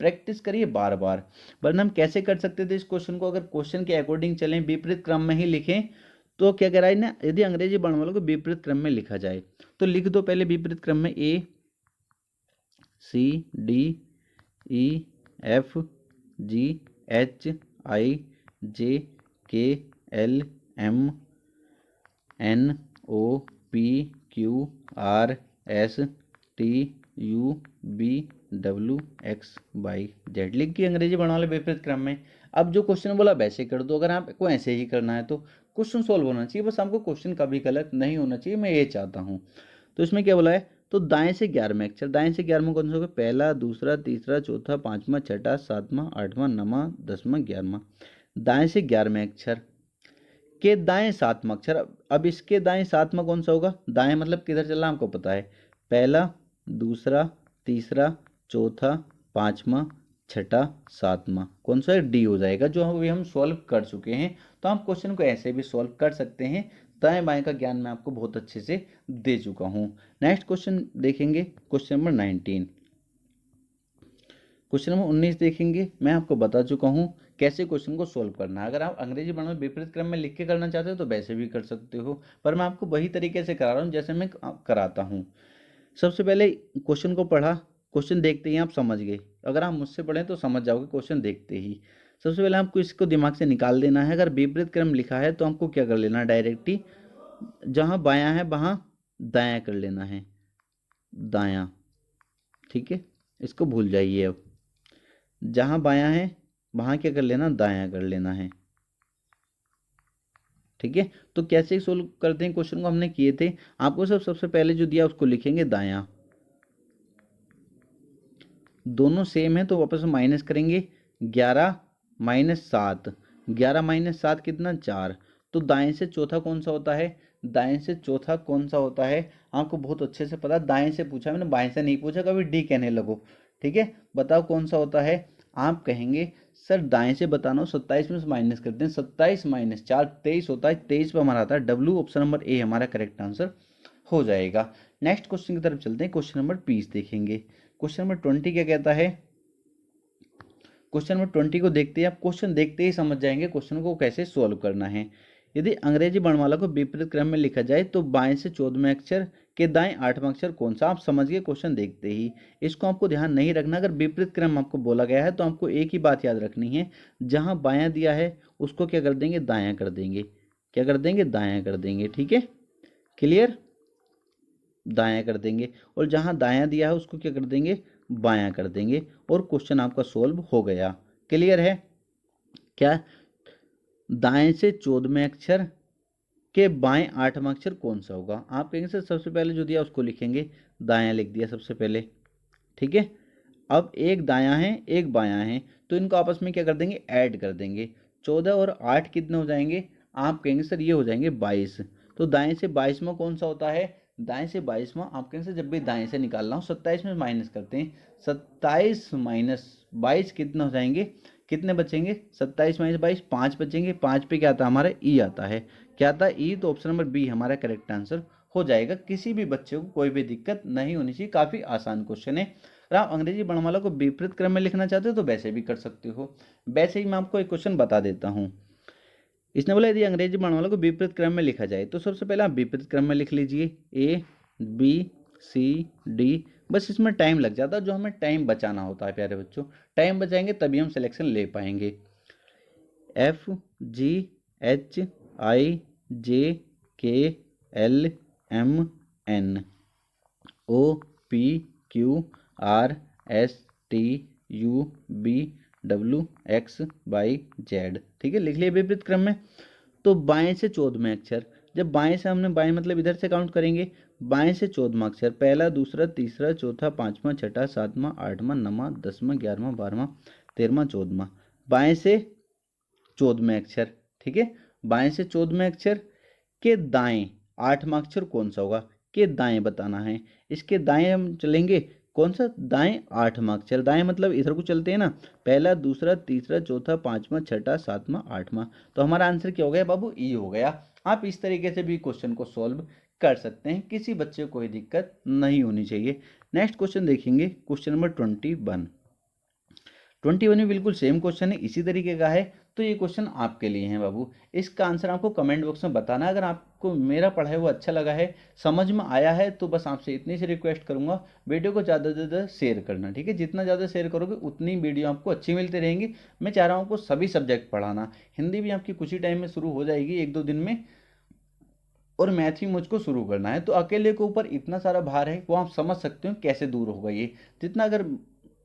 प्रैक्टिस करिए बार बार। वरना हम कैसे कर सकते थे इस क्वेश्चन को, अगर क्वेश्चन के अकॉर्डिंग चलें, विपरीत क्रम में ही लिखें, तो क्या कह रहा है ना, यदि अंग्रेजी वर्णमाला को विपरीत क्रम में लिखा जाए तो लिख दो पहले विपरीत क्रम में A C D E F G H I J K L M N O P Q R S T U V W X Y Z. लिख के अंग्रेजी वर्णमाला विपरीत क्रम में। अब जो क्वेश्चन बोला वैसे कर दो, अगर आपको ऐसे ही करना है तो क्वेश्चन सॉल्व होना चाहिए, बस आपको क्वेश्चन कभी गलत नहीं होना चाहिए, मैं ये चाहता हूँ। तो इसमें क्या बोला है, तो दाएं से 11वें अक्षर, दाएं से 11वां कौन सा होगा, पहला दूसरा तीसरा चौथा पांचवा छठा सातवां आठवां नौवां 10वां 11वां। दाएं से 11वें अक्षर के दाएं 7वां अक्षर, अब इसके दाएं 7वां कौन सा होगा, दाएं मतलब किधर चलना हमको पता है, पहला दूसरा तीसरा चौथा पांचवा छठा सातवां, कौन सा है, डी हो जाएगा, जो अभी हम सॉल्व कर चुके हैं। तो हम क्वेश्चन को ऐसे भी सॉल्व कर सकते हैं, दाएं बाएं का ज्ञान मैं आपको बहुत अच्छे से दे चुका हूं। नेक्स्ट क्वेश्चन देखेंगे, क्वेश्चन नंबर 19। क्वेश्चन नंबर 19 देखेंगे, मैं आपको बता चुका हूं कैसे क्वेश्चन को सोल्व करना है। अगर आप अंग्रेजी वर्णमाला विपरीत क्रम में लिख के करना चाहते हो तो वैसे भी कर सकते हो, पर मैं आपको वही तरीके से करा रहा हूं जैसे मैं कराता हूं। सबसे पहले क्वेश्चन को पढ़ा, क्वेश्चन देखते ही आप समझ गए। अगर आप मुझसे पढ़ें तो समझ जाओगे क्वेश्चन देखते ही। सबसे पहले आपको इसको दिमाग से निकाल देना है। अगर विपरीत क्रम लिखा है तो हमको क्या कर लेना है, डायरेक्ट ही जहाँ बायां है वहाँ दायां कर लेना है, दायां, ठीक है। इसको भूल जाइए। अब जहाँ बायां है वहाँ क्या कर लेना, दायां कर लेना है, ठीक है। तो कैसे सोल्व करते हैं क्वेश्चन को, हमने किए थे। आपको सबसे पहले जो दिया उसको लिखेंगे दायां, दोनों सेम है तो वापस माइनस करेंगे। 11 माइनस 7, 11 माइनस 7 कितना, 4। तो दाएं से चौथा कौन सा होता है, दाएं से चौथा कौन सा होता है, आपको बहुत अच्छे से पता, दाएं से पूछा मैंने, बाएं से नहीं पूछा, कभी डी कहने लगो, ठीक है। बताओ कौन सा होता है, आप कहेंगे सर दाएं से बताना हो, 27 में से माइनस करते हैं, 27 माइनस 4 23 होता है, 23 पर हमारा आता है डब्ल्यू। ऑप्शन नंबर ए हमारा करेक्ट आंसर हो जाएगा। नेक्स्ट क्वेश्चन की तरफ चलते हैं, क्वेश्चन नंबर 20 देखेंगे। क्वेश्चन नंबर 20 क्या कहता है, क्वेश्चन नंबर 20 को देखते ही आप क्वेश्चन देखते ही समझ जाएंगे क्वेश्चन को कैसे सोल्व करना है। यदि अंग्रेजी वर्णमाला को विपरीत क्रम में लिखा जाए तो बाएं से 14वें अक्षर के दाएं 8वां अक्षर कौन सा, आप समझ गए क्वेश्चन देखते ही। इसको आपको ध्यान नहीं रखना, अगर विपरीत क्रम आपको बोला गया है तो आपको एक ही बात याद रखनी है, जहां बायां दिया है उसको क्या कर देंगे, दायां कर देंगे, क्या कर देंगे, दायां कर देंगे, ठीक है। क्लियर, दायां कर देंगे, और जहां दायां दिया है उसको क्या कर देंगे, बायां कर देंगे, और क्वेश्चन आपका सोल्व हो गया। क्लियर है क्या, दाएं से 14वें अक्षर के बाएं 8वां अक्षर कौन सा होगा, आप कहेंगे सर सबसे पहले जो दिया उसको लिखेंगे, दायां लिख दिया सबसे पहले, ठीक है। अब एक दायां है एक बायां है तो इनको आपस में क्या कर देंगे, ऐड कर देंगे। 14 और 8 कितने हो जाएंगे, आप कहेंगे सर ये हो जाएंगे 22। तो दाएं से 22वां कौन सा होता है, दाएं से 22वां, आप कहेंगे सर जब भी दाएं से निकालना हो 27 में माइनस करते हैं, 27 माइनस 22 कितने हो जाएंगे, कितने बचेंगे, 27 माइनस 22 5 बचेंगे। 5 पे क्या आता है हमारा, ई आता है, क्या आता है, ई। तो ऑप्शन नंबर बी हमारा करेक्ट आंसर हो जाएगा। किसी भी बच्चे को कोई भी दिक्कत नहीं होनी चाहिए, काफ़ी आसान क्वेश्चन है। अगर आप अंग्रेजी वर्णमाला को विपरीत क्रम में लिखना चाहते हो तो वैसे भी कर सकते हो। वैसे ही मैं आपको एक क्वेश्चन बता देता हूँ। इसने बोला यदि अंग्रेजी वर्णमाला को विपरीत क्रम में लिखा जाए तो सबसे पहले आप विपरीत क्रम में लिख लीजिए, ए बी सी डी। बस इसमें टाइम लग जाता है, जो हमें टाइम बचाना होता है प्यारे बच्चों, टाइम बचाएंगे तभी हम सिलेक्शन ले पाएंगे। F G H I J K L M N O P QRSTUVWXYZ, ठीक है, लिख लिया विपरीत क्रम में। तो बाएं से 14वें अक्षर, जब बाएं से हमने बाएं मतलब इधर से काउंट करेंगे, बाएं से 14वां अक्षर, पहला दूसरा तीसरा चौथा पांचवा छठा सातवां आठवां नौवां 10वां 11वां 12वां 13वां 14वां, बाएं से 14वें अक्षर, ठीक है। बाएं से 14वें अक्षर के दाएं 8वां अक्षर कौन सा होगा, के दाएं बताना है। इसके दाएं हम चलेंगे, कौन सा, दाएं 8वां अक्षर, दाएं मतलब इधर को चलते हैं ना, पहला दूसरा तीसरा चौथा पांचवा छठा सातवां आठवां, तो हमारा आंसर क्या हो गया बाबू, ई हो गया। आप इस तरीके से भी क्वेश्चन को सॉल्व कर सकते हैं, किसी बच्चे को कोई दिक्कत नहीं होनी चाहिए। नेक्स्ट क्वेश्चन देखेंगे, क्वेश्चन नंबर 21 में बिल्कुल सेम क्वेश्चन है, इसी तरीके का है। तो ये क्वेश्चन आपके लिए है बाबू, इसका आंसर आपको कमेंट बॉक्स में बताना है। अगर आपको मेरा पढ़ाया हुआ अच्छा लगा है, समझ में आया है, तो बस आपसे इतनी सी रिक्वेस्ट करूंगा, वीडियो को ज़्यादा से ज़्यादा शेयर करना, ठीक है। जितना ज़्यादा शेयर करोगे उतनी वीडियो आपको अच्छी मिलती रहेंगी। मैं चाह रहा हूँ आपको सभी सब्जेक्ट पढ़ाना, हिंदी भी आपकी कुछ ही टाइम में शुरू हो जाएगी, 1-2 दिन में, और मैथ भी मुझको शुरू करना है। तो अकेले के ऊपर इतना सारा भार है, वो आप समझ सकते हो कैसे दूर होगा ये। जितना अगर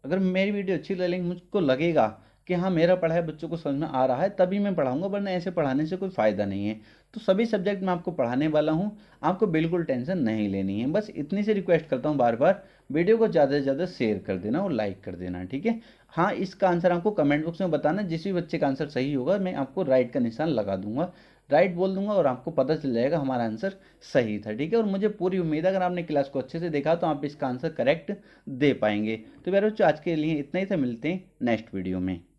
अगर मेरी वीडियो अच्छी लगेगी, मुझको लगेगा कि हाँ मेरा पढ़ाया बच्चों को समझ में आ रहा है, तभी मैं पढ़ाऊंगा, वरना ऐसे पढ़ाने से कोई फ़ायदा नहीं है। तो सभी सब्जेक्ट मैं आपको पढ़ाने वाला हूँ, आपको बिल्कुल टेंशन नहीं लेनी है। बस इतनी सी रिक्वेस्ट करता हूँ बार बार, वीडियो को ज़्यादा से ज़्यादा शेयर कर देना और लाइक कर देना, ठीक है। हाँ, इसका आंसर आपको कमेंट बॉक्स में बताना, जिस भी बच्चे का आंसर सही होगा मैं आपको राइट का निशान लगा दूंगा, राइट बोल दूंगा, और आपको पता चल जाएगा हमारा आंसर सही था, ठीक है। और मुझे पूरी उम्मीद है अगर आपने क्लास को अच्छे से देखा तो आप इसका आंसर करेक्ट दे पाएंगे। तो प्यारे बच्चों, आज के लिए इतना ही था, मिलते हैं नेक्स्ट वीडियो में।